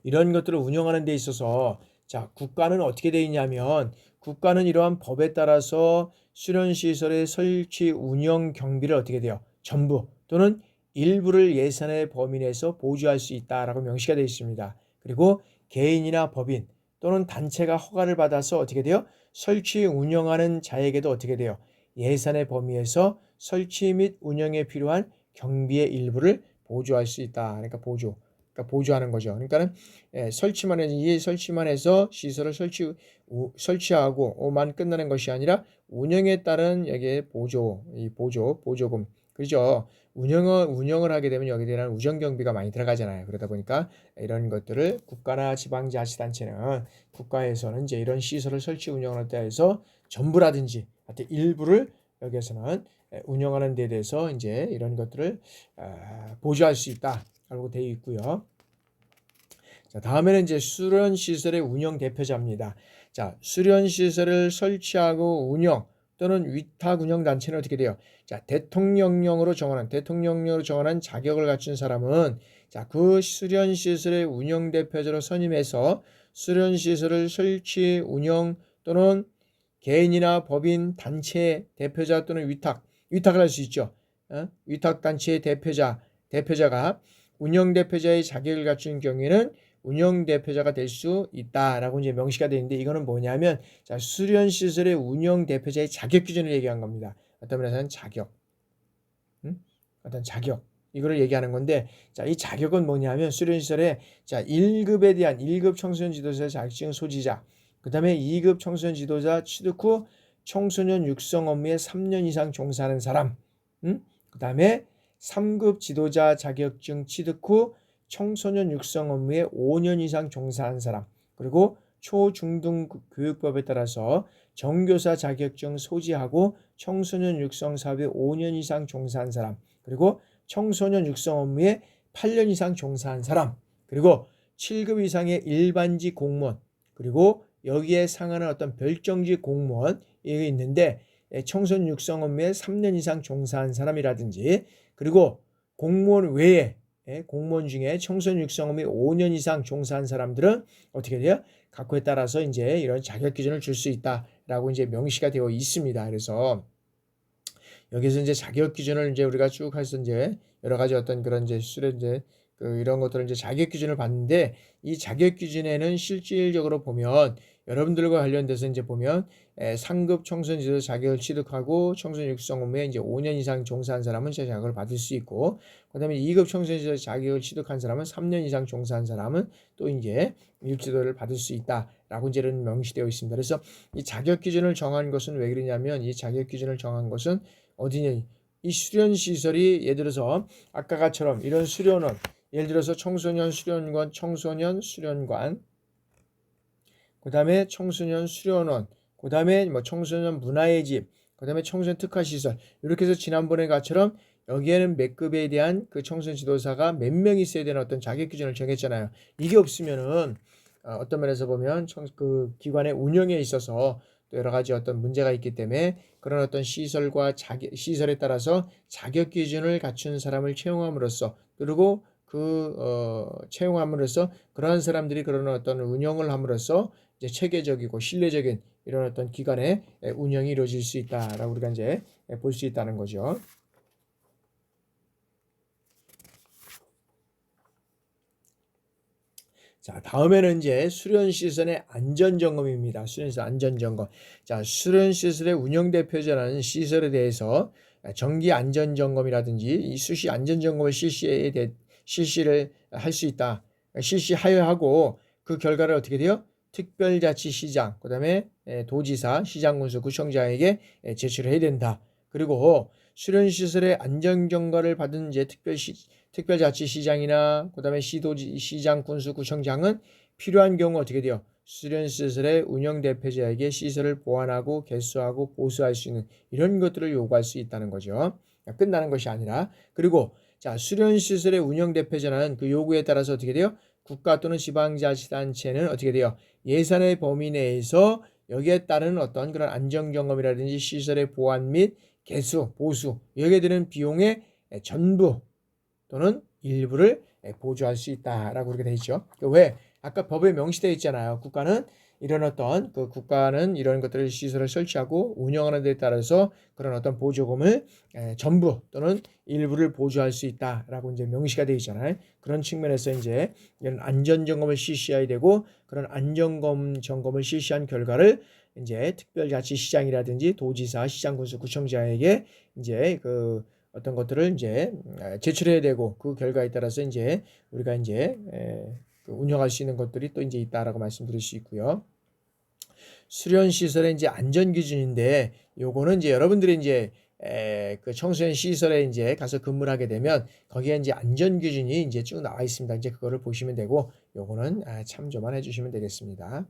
이런 것들을 운영하는 데 있어서 자, 국가는 어떻게 되어 있냐면 국가는 이러한 법에 따라서 수련 시설의 설치 운영 경비를 어떻게 돼요? 전부 또는 일부를 예산의 범위 내에서 보조할 수 있다라고 명시가 되어 있습니다. 그리고 개인이나 법인 또는 단체가 허가를 받아서 어떻게 돼요? 설치 운영하는 자에게도 어떻게 돼요? 예산의 범위에서 설치 및 운영에 필요한 경비의 일부를 보조할 수 있다. 그러니까 보조하는 거죠. 그러니까는 설치만 해서 시설을 설치하고만 끝나는 것이 아니라 운영에 따른 여기에 보조금 그렇죠. 운영을 하게 되면 여기에 대한 우정 경비가 많이 들어가잖아요. 그러다 보니까 이런 것들을 국가나 지방자치단체는 국가에서는 이제 이런 시설을 설치 운영을 할 때 해서 전부라든지 하여튼 일부를 여기에서는 운영하는 데 대해서 이제 이런 것들을 보조할 수 있다라고 되어 있고요. 자, 다음에는 이제 수련시설의 운영 대표자입니다. 자, 수련시설을 설치하고 운영 또는 위탁 운영 단체는 어떻게 돼요? 자, 대통령령으로 정하는 자격을 갖춘 사람은 자, 그 수련시설의 운영 대표자로 선임해서 수련시설을 설치, 운영 또는 개인이나 법인, 단체 대표자 또는 위탁을 할 수 있죠. 위탁 단체의 대표자가 운영 대표자의 자격을 갖춘 경우에는 운영 대표자가 될 수 있다라고 이제 명시가 되어 있는데, 이거는 뭐냐면 자, 수련 시설의 운영 대표자의 자격 기준을 얘기한 겁니다. 어떤 면에서는 어떤 자격 이거를 얘기하는 건데, 자, 이 자격은 뭐냐면 수련 시설의 자, 1급에 대한 1급 청소년 지도자 자격증 소지자, 그다음에 2급 청소년 지도자 취득 후 청소년 육성 업무에 3년 이상 종사하는 사람, 그다음에 3급 지도자 자격증 취득 후 청소년 육성 업무에 5년 이상 종사한 사람, 그리고 초중등 교육법에 따라서 정교사 자격증 소지하고 청소년 육성 사업에 5년 이상 종사한 사람, 그리고 청소년 육성 업무에 8년 이상 종사한 사람, 그리고 7급 이상의 일반직 공무원, 그리고 여기에 상하는 어떤 별정직 공무원이 있는데 청소년 육성 업무에 3년 이상 종사한 사람이라든지, 그리고 공무원 외에 공무원 중에 청소년 육성 업무에 5년 이상 종사한 사람들은 어떻게 돼요? 각호에 따라서 이제 이런 자격 기준을 줄 수 있다라고 이제 명시가 되어 있습니다. 그래서 여기서 이제 자격 기준을 이제 우리가 쭉 해서 이제 여러 가지 어떤 그런 이제 이런 것들을 이제 자격 기준을 봤는데, 이 자격 기준에는 실질적으로 보면 여러분들과 관련돼서 이제 보면 상급 청소년 지도자 자격을 취득하고 청소년 육성 업무에 이제 5년 이상 종사한 사람은 자격을 받을 수 있고, 그다음에 2급 청소년 지도자 자격을 취득한 사람은 3년 이상 종사한 사람은 또 이제 육지도를 받을 수 있다라고 이제 명시되어 있습니다. 그래서 이 자격 기준을 정한 것은 왜 그러냐면, 이 자격 기준을 정한 것은 어디냐, 이 수련 시설이 예를 들어서 아까처럼 이런 수련원, 예를 들어서 청소년 수련관, 그 다음에 청소년 수련원, 그 다음에 뭐 청소년 문화의 집, 그 다음에 청소년 특화시설, 이렇게 해서 지난번에 같처럼 여기에는 몇 급에 대한 그 청소년 지도사가 몇 명 있어야 되는 어떤 자격 기준을 정했잖아요. 이게 없으면은 어떤 면에서 보면 그 기관의 운영에 있어서 또 여러 가지 어떤 문제가 있기 때문에 그런 어떤 시설에 따라서 자격 기준을 갖춘 사람을 채용함으로써, 그리고 채용함으로써 그러한 사람들이 그런 어떤 운영을 함으로써 이제 체계적이고 신뢰적인 이런 어떤 기관의 운영이 이루어질 수 있다라고 우리가 이제 볼 수 있다는 거죠. 자, 다음에는 이제 수련시설의 안전점검입니다. 수련시설 안전점검. 자, 수련시설의 운영대표자라는 시설에 대해서 정기안전점검이라든지 이 수시 안전점검을 실시를 할 수 있다. 실시하여 하고 그 결과를 어떻게 돼요? 특별자치시장, 그 다음에 도지사, 시장군수, 구청장에게 제출을 해야 된다. 그리고 수련시설의 안전경과를 받은 이제 특별자치시장이나 그 다음에 시장, 군수, 구청장은 필요한 경우 어떻게 돼요? 수련시설의 운영대표자에게 시설을 보완하고 개수하고 보수할 수 있는 이런 것들을 요구할 수 있다는 거죠. 끝나는 것이 아니라. 그리고 자, 수련시설의 운영대표자는 그 요구에 따라서 어떻게 돼요? 국가 또는 지방자치단체는 어떻게 돼요? 예산의 범위 내에서 여기에 따른 어떤 그런 안전경험이라든지 시설의 보완 및 개수, 보수, 여기에 드는 비용의 전부 또는 일부를 보조할 수 있다라고 그렇게 되어 있죠. 왜? 아까 법에 명시되어 있잖아요. 국가는 이런 것들을 시설을 설치하고 운영하는 데 따라서 그런 어떤 보조금을 전부 또는 일부를 보조할 수 있다라고 이제 명시가 되어 있잖아요. 그런 측면에서 이제 이런 안전 점검을 실시해야 되고, 그런 점검을 실시한 결과를 이제 특별자치시장이라든지 도지사, 시장군수, 구청장에게 이제 그 어떤 것들을 이제 제출해야 되고, 그 결과에 따라서 이제 우리가 이제 운영할 수 있는 것들이 또 이제 있다라고 말씀드릴 수 있고요. 수련 시설의 이제 안전 기준인데, 요거는 이제 여러분들이 이제 그 청소년 시설에 이제 가서 근무를 하게 되면 거기에 이제 안전 기준이 이제 쭉 나와 있습니다. 이제 그거를 보시면 되고, 요거는 참조만 해주시면 되겠습니다.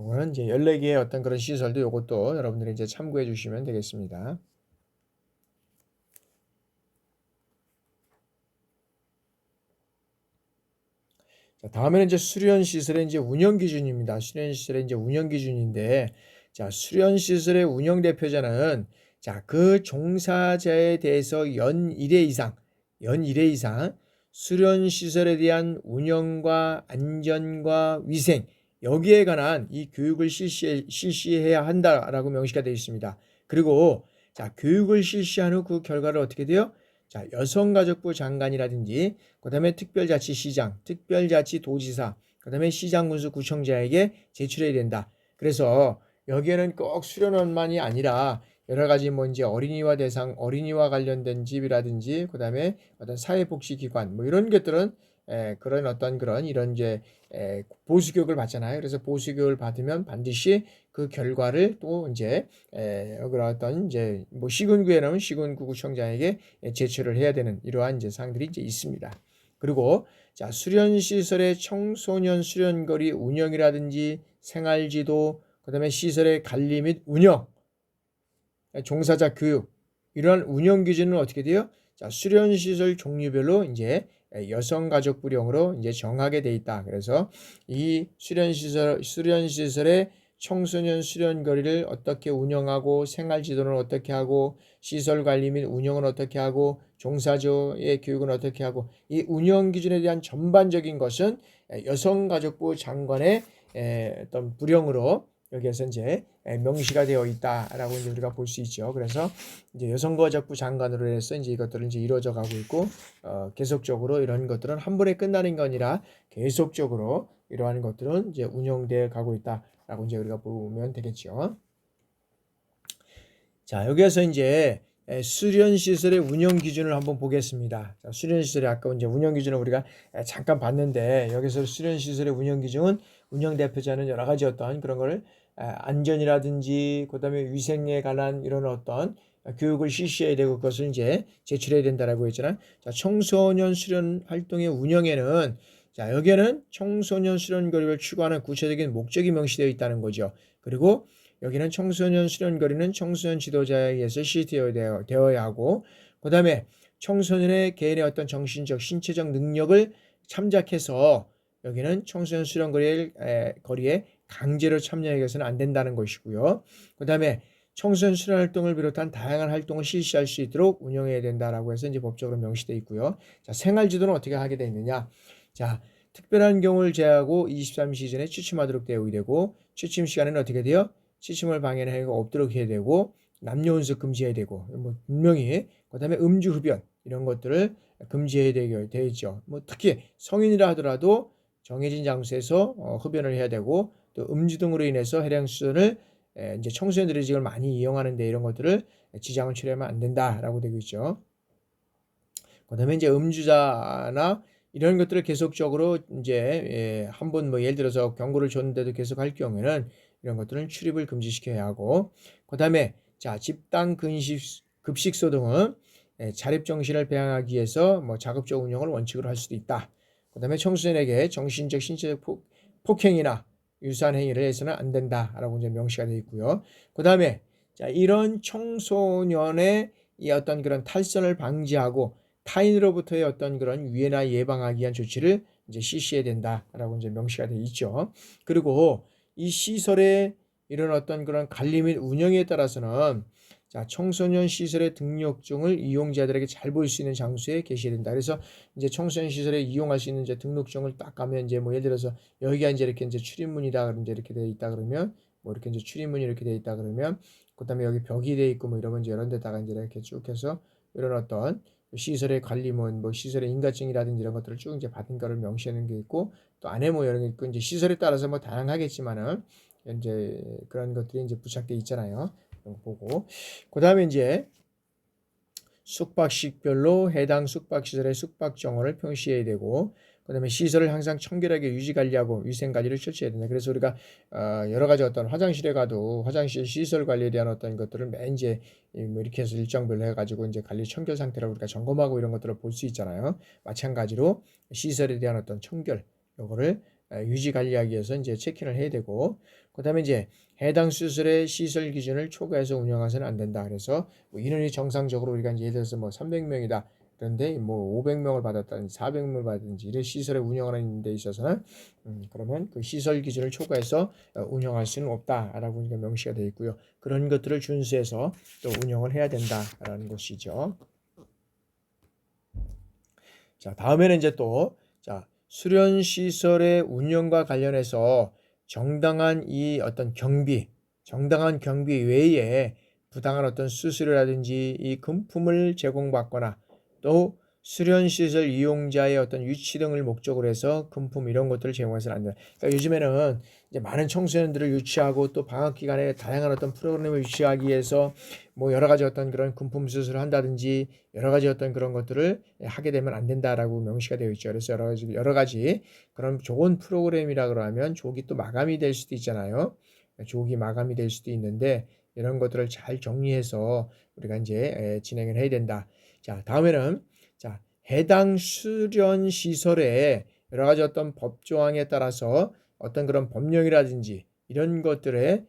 요거는 이제 14개의 어떤 그런 시설도 요것도 여러분들이 이제 참고해 주시면 되겠습니다. 자, 다음에는 이제 수련 시설의 이제 운영 기준입니다. 수련 시설의 이제 운영 기준인데, 자, 수련 시설의 운영 대표자는 자, 그 종사자에 대해서 연 1회 이상 수련 시설에 대한 운영과 안전과 위생 여기에 관한 이 교육을 실시해야 한다라고 명시가 되어 있습니다. 그리고 자, 교육을 실시한 후 그 결과를 어떻게 돼요? 자, 여성가족부 장관이라든지 그다음에 특별자치시장, 특별자치도지사, 그다음에 시장군수 구청장에게 제출해야 된다. 그래서 여기에는 꼭 수련원만이 아니라 여러 가지 뭐 이제 어린이와 관련된 집이라든지 그다음에 어떤 사회복지기관 뭐 이런 것들은 그런 어떤 그런 이런 이제 보수교육을 받잖아요. 그래서 보수교육을 받으면 반드시 그 결과를 또 이제 그런 어떤 이제 뭐 시군구에는 시군구 구청장에게 제출을 해야 되는 이러한 이제 사항들이 이제 있습니다. 그리고 자, 수련시설의 청소년 수련거리 운영이라든지 생활지도, 그다음에 시설의 관리 및 운영, 종사자 교육 이러한 운영 기준은 어떻게 돼요? 자, 수련시설 종류별로 이제 여성가족부령으로 이제 정하게 돼 있다. 그래서 이 수련시설의 청소년 수련거리를 어떻게 운영하고 생활지도는 어떻게 하고 시설 관리 및 운영은 어떻게 하고 종사자의 교육은 어떻게 하고 이 운영 기준에 대한 전반적인 것은 여성가족부 장관의 어떤 부령으로 여기에서 이제 명시가 되어 있다라고 이제 우리가 볼 수 있죠. 그래서 이제 여성가족부 장관으로 해서 이제 이것들은 이제 이루어져 가고 있고 계속적으로 이런 것들은 한 번에 끝나는 게 아니라 계속적으로 이러한 것들은 이제 운영되어 가고 있다라고 이제 우리가 보면 되겠죠. 자, 여기에서 이제 수련 시설의 운영 기준을 한번 보겠습니다. 자, 수련 시설의 아까 이제 운영 기준을 우리가 잠깐 봤는데 여기서 수련 시설의 운영 기준은 운영 대표자는 여러 가지 어떤 그런 걸 안전이라든지 그다음에 위생에 관한 이런 어떤 교육을 실시해야 되고 그것을 이제 제출해야 된다라고 했잖아요. 자, 청소년 수련 활동의 운영에는 자, 여기에는 청소년 수련 교육을 추구하는 구체적인 목적이 명시되어 있다는 거죠. 그리고 여기는 청소년 수련거리는 청소년 지도자에 의해서 실시되어야 하고 그 다음에 청소년의 개인의 어떤 정신적, 신체적 능력을 참작해서 여기는 청소년 수련거리에 강제로 참여해서는 안 된다는 것이고요. 그 다음에 청소년 수련 활동을 비롯한 다양한 활동을 실시할 수 있도록 운영해야 된다라고 해서 이제 법적으로 명시되어 있고요. 자, 생활지도는 어떻게 하게 되어 있느냐? 자, 특별한 경우를 제외하고 23시즌에 취침하도록 되어 되고 취침 시간에는 어떻게 돼요? 취침을 방해하고 없도록 해야 되고 남녀운수 금지해야 되고 뭐 분명히 그다음에 음주 흡연 이런 것들을 금지해야 되죠. 뭐 특히 성인이라 하더라도 정해진 장소에서 흡연을 해야 되고 또 음주 등으로 인해서 해당 수준을 이제 청소년들이 지금 많이 이용하는데 이런 것들을 지장을 초래하면 안 된다라고 되고 있죠. 그다음에 이제 음주자나 이런 것들을 계속적으로 이제 한번 뭐 예를 들어서 경고를 줬는데도 계속 할 경우에는 이런 것들은 출입을 금지시켜야 하고 그다음에 자, 집단 급식소 등은 자립 정신을 배양하기 위해서 뭐 자급적 운영을 원칙으로 할 수도 있다. 그다음에 청소년에게 정신적 신체적 폭행이나 유사한 행위를 해서는 안 된다라고 이제 명시가 되어 있고요. 그다음에 자, 이런 청소년의 이 어떤 그런 탈선을 방지하고 타인으로부터의 어떤 그런 위해나 예방하기 위한 조치를 이제 실시해야 된다라고 이제 명시가 되어 있죠. 그리고 이 시설의 이런 어떤 그런 관리 및 운영에 따라서는 자, 청소년 시설의 등록증을 이용자들에게 잘 보일 수 있는 장소에 게시해야 된다. 그래서 이제 청소년 시설에 이용할 수 있는 이제 등록증을 딱 가면 이제 뭐 예를 들어서 여기가 이제 이렇게 이제 출입문이다 그러면 이제 이렇게 되어 있다 그러면 뭐 이렇게 이제 출입문이 이렇게 되어 있다 그러면 그다음에 여기 벽이 되어 있고 뭐 이러면 이제 이런 데다가 이제 이렇게 쭉 해서 이런 어떤 시설의 관리문, 뭐 시설의 인가증이라든지 이런 것들을 쭉 이제 받은 거를 명시하는 게 있고 또 안에 뭐 이런 게 있고 이제 시설에 따라서 뭐 다양하겠지만은 이제 그런 것들이 이제 부착돼 있잖아요. 이런 거 보고 그다음에 이제 숙박식별로 해당 숙박시설의 숙박 정원을 표시해야 되고 그다음에 시설을 항상 청결하게 유지 관리하고 위생 관리를 실시해야 된다. 그래서 우리가 여러 가지 어떤 화장실에 가도 화장실 시설 관리에 대한 어떤 것들을 맨 이제 뭐 이렇게 해서 일정별로 해가지고 이제 관리 청결 상태를 우리가 점검하고 이런 것들을 볼 수 있잖아요. 마찬가지로 시설에 대한 어떤 청결 요거를 유지 관리하기 위해서 이제 체크를 해야 되고, 그다음에 이제 해당 시설의 시설 기준을 초과해서 운영해서는 안 된다. 그래서 뭐 인원이 정상적으로 우리가 이제 예를 들어서 뭐 300명이다. 그런데 뭐 500명을 받았다든지 400명을 받든지 이런 시설의 운영하는 데 있어서는 그러면 그 시설 기준을 초과해서 운영할 수는 없다라고 명시가 되어 있고요. 그런 것들을 준수해서 또 운영을 해야 된다라는 것이죠. 자, 다음에는 이제 또 수련 시설의 운영과 관련해서 정당한 정당한 경비 외에 부당한 어떤 수수료라든지 이 금품을 제공받거나 또 수련시설 이용자의 어떤 유치 등을 목적으로 해서 금품 이런 것들을 제공해서는 안 된다. 그러니까 요즘에는 이제 많은 청소년들을 유치하고 또 방학 기간에 다양한 어떤 프로그램을 유치하기 위해서 뭐 여러 가지 어떤 그런 금품 수술을 한다든지 여러 가지 어떤 그런 것들을 하게 되면 안 된다라고 명시가 되어 있죠. 그래서 여러 가지 그런 좋은 프로그램이라 그러면 조기 또 마감이 될 수도 있잖아요. 조기 마감이 될 수도 있는데 이런 것들을 잘 정리해서 우리가 이제 진행을 해야 된다. 자, 다음에는 해당 수련 시설에 여러 가지 어떤 법 조항에 따라서 어떤 그런 법령이라든지 이런 것들에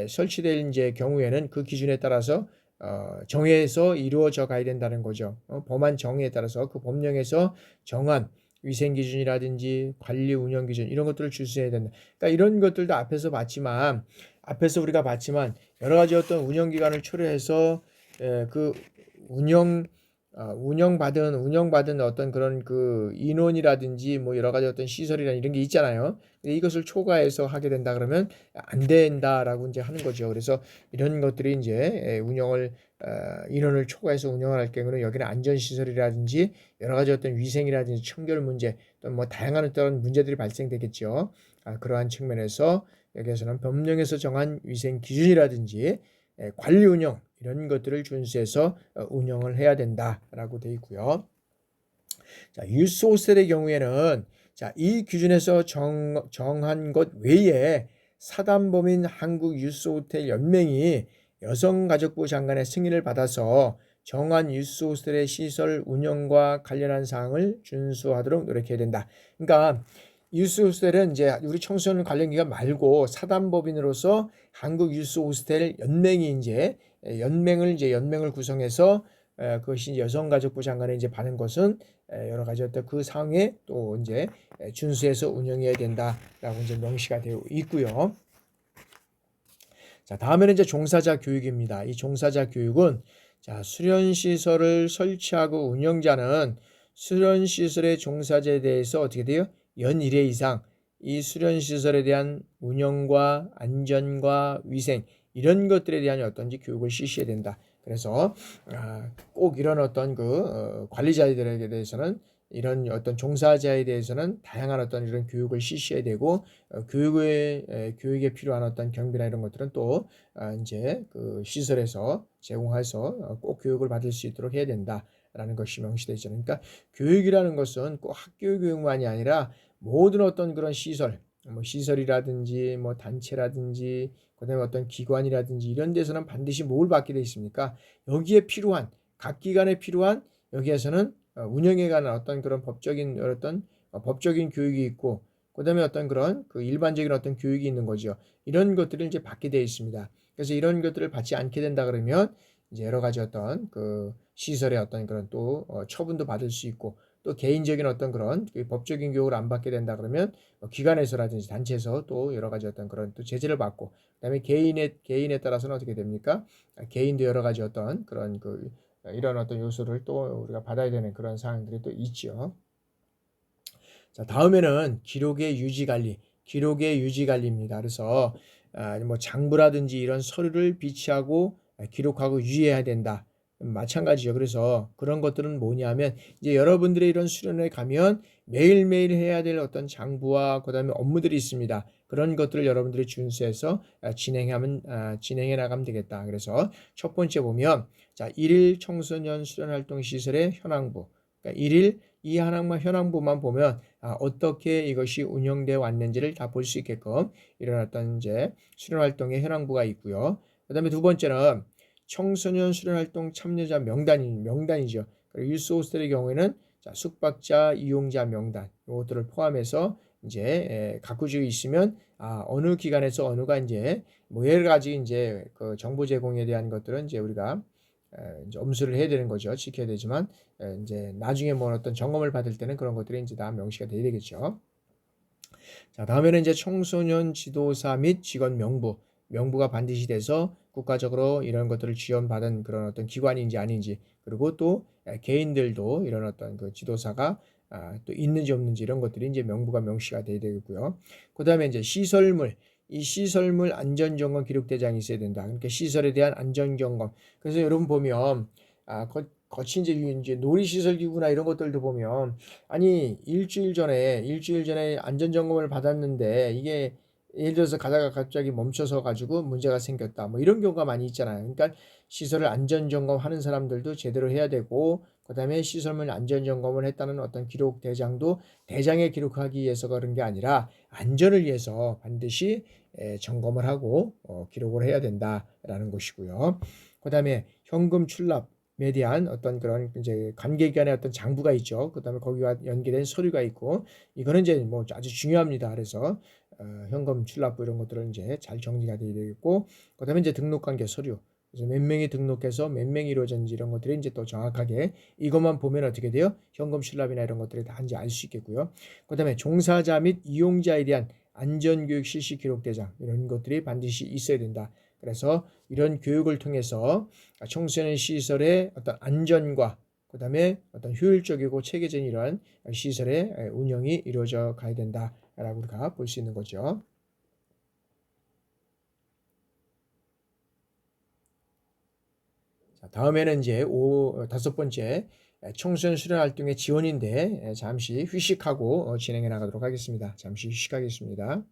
설치될 이제 경우에는 그 기준에 따라서 정해서 이루어져 가야 된다는 거죠. 법안 정의에 따라서 그 법령에서 정한 위생 기준이라든지 관리 운영 기준 이런 것들을 준수해야 된다. 그러니까 이런 것들도 앞에서 우리가 봤지만 여러 가지 어떤 운영 기간을 초래해서 그 운영받은 어떤 그런 그 인원이라든지 뭐 여러 가지 어떤 시설이나 이런 게 있잖아요. 근데 이것을 초과해서 하게 된다 그러면 안 된다라고 이제 하는 거죠. 그래서 이런 것들이 이제 인원을 초과해서 운영을 할 경우는 여기는 안전시설이라든지 여러 가지 어떤 위생이라든지 청결 문제 또 뭐 다양한 어떤 문제들이 발생되겠죠. 그러한 측면에서 여기에서는 법령에서 정한 위생 기준이라든지 관리 운영 이런 것들을 준수해서 운영을 해야 된다라고 되어 있고요. 유스 호스텔의 경우에는 이 기준에서 정한 것 외에 사단법인 한국유스호텔 연맹이 여성가족부 장관의 승인을 받아서 정한 유스 호스텔의 시설 운영과 관련한 사항을 준수하도록 노력해야 된다. 그러니까 유스 호스텔은 이제 우리 청소년 관련 기관 말고 사단법인으로서 한국 유스 호스텔 연맹이 이제 연맹을 구성해서 그것이 여성가족부 장관에 이제 받은 것은 여러 가지 어떤 그 사항에 또 이제 준수해서 운영해야 된다라고 이제 명시가 되어 있고요. 자, 다음에는 이제 종사자 교육입니다. 이 종사자 교육은 수련시설을 설치하고 운영자는 수련시설의 종사자에 대해서 어떻게 돼요? 연 1회 이상 이 수련시설에 대한 운영과 안전과 위생 이런 것들에 대한 어떤지 교육을 실시해야 된다. 그래서 꼭 이런 어떤 관리자들에게 대해서는 이런 어떤 종사자에 대해서는 다양한 어떤 이런 교육을 실시해야 되고 교육에 필요한 어떤 경비나 이런 것들은 또 이제 그 시설에서 제공해서 꼭 교육을 받을 수 있도록 해야 된다라는 것이 명시되어 있죠. 그러니까 교육이라는 것은 꼭 학교 교육만이 아니라 모든 어떤 그런 시설이라든지 뭐 단체라든지 그다음에 어떤 기관이라든지 이런 데서는 반드시 뭘 받게 되어 있습니까? 여기에 필요한 각 기관에 필요한 여기에서는 운영에 관한 어떤 그런 법적인 교육이 있고 그다음에 어떤 그런 그 일반적인 어떤 교육이 있는 거죠. 이런 것들을 이제 받게 되어 있습니다. 그래서 이런 것들을 받지 않게 된다 그러면 이제 여러 가지 어떤 그 시설의 어떤 그런 또 처분도 받을 수 있고 또 개인적인 어떤 그런 법적인 교육을 안 받게 된다 그러면 기관에서라든지 단체에서 또 여러 가지 어떤 그런 또 제재를 받고 그다음에 개인에 따라서는 어떻게 됩니까? 개인도 여러 가지 어떤 그런 이런 어떤 요소를 또 우리가 받아야 되는 그런 사항들이 또 있죠. 자, 다음에는 기록의 유지 관리입니다. 그래서 뭐 장부라든지 이런 서류를 비치하고 기록하고 유지해야 된다. 마찬가지죠. 그래서 그런 것들은 뭐냐면 이제 여러분들의 이런 수련회 가면 매일매일 해야 될 어떤 장부와 그다음에 업무들이 있습니다. 그런 것들을 여러분들이 준수해서 진행해 나가면 되겠다. 그래서 첫 번째 보면 1일 청소년 수련활동 시설의 현황부. 그러니까 1일 이 현황부만 보면 어떻게 이것이 운영되어 왔는지를 다 볼 수 있게끔 이런 어떤 이제 수련활동의 현황부가 있고요. 그다음에 두 번째는 청소년 수련활동 참여자 명단이죠. 그리고 유스 호스텔의 경우에는 숙박자, 이용자 명단 이것들을 포함해서 이제 가꾸어지고 있으면 어느 기관에서 어느가 이제 뭐 여러 가지 이제 그 정보 제공에 대한 것들은 이제 우리가 이제 엄수를 해야 되는 거죠. 지켜야 되지만 이제 나중에 뭐 어떤 점검을 받을 때는 그런 것들이 이제 다 명시가 돼야 되겠죠. 자, 다음에는 이제 청소년 지도사 및 직원 명부가 반드시 돼서 국가적으로 이런 것들을 지원받은 그런 어떤 기관인지 아닌지, 그리고 또 개인들도 이런 어떤 그 지도사가 또 있는지 없는지 이런 것들이 이제 명부가 명시가 돼야 되겠고요. 그 다음에 이제 이 시설물 안전점검 기록대장이 있어야 된다. 그러니까 시설에 대한 안전점검. 그래서 여러분 보면 거친 이제 놀이시설 기구나 이런 것들도 보면 아니 일주일 전에 안전점검을 받았는데 이게 예를 들어서 가다가 갑자기 멈춰서 가지고 문제가 생겼다 뭐 이런 경우가 많이 있잖아요. 그러니까 시설을 안전점검하는 사람들도 제대로 해야 되고, 그다음에 시설물 안전점검을 했다는 어떤 기록 대장도 대장에 기록하기 위해서 그런 게 아니라 안전을 위해서 반드시 점검을 하고 기록을 해야 된다라는 것이고요. 그다음에 현금 출납에 대한 어떤 그런 이제 관계기관의 어떤 장부가 있죠. 그다음에 거기와 연계된 서류가 있고, 이거는 이제 뭐 아주 중요합니다. 그래서 현금 출납부 이런 것들은 이제 잘 정리가 되어야 되겠고, 그다음에 이제 등록관계 서류. 그래서 몇 명이 등록해서 몇 명이 이루어졌는지 이런 것들이 이제 또 정확하게 이것만 보면 어떻게 돼요? 현금 출납이나 이런 것들이 다 이제 알 수 있겠고요. 그다음에 종사자 및 이용자에 대한 안전교육 실시 기록대장 이런 것들이 반드시 있어야 된다. 그래서 이런 교육을 통해서 청소년 시설의 어떤 안전과 그다음에 어떤 효율적이고 체계적인 이러한 시설의 운영이 이루어져 가야 된다라고 우리가 볼 수 있는 거죠. 자, 다음에는 이제 다섯 번째 청소년 수련 활동의 지원인데 잠시 휴식하고 진행해 나가도록 하겠습니다. 잠시 휴식하겠습니다.